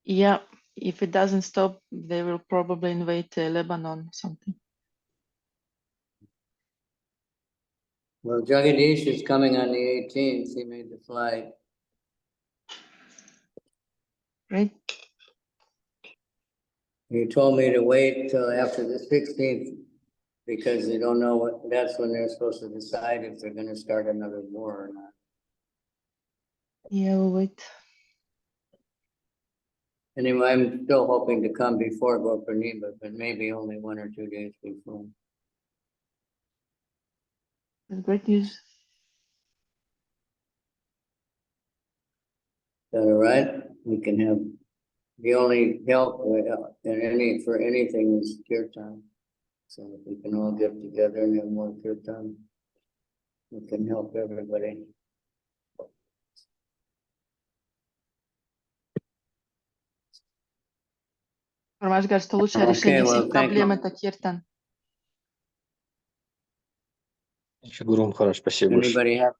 Yeah, if it doesn't stop, they will probably invade Lebanon or something. Well, Jagadish is coming on the 18th. He made the flight. Right? He told me to wait till after the 16th because they don't know what, that's when they're supposed to decide if they're going to start another war or not. Yeah, we'll wait. Anyway, I'm still hoping to come before Gopurnima, but maybe only 1 or 2 days before. That's great news. Is that all right? We can have, the only help for anything is kirtan. So if we can all get together and have more kirtan, we can help everybody. Ромаш говорит, что лучшее Okay, решение well, всех thank проблем you. это киртан. Гуру Махарадж, спасибо большое. Anybody have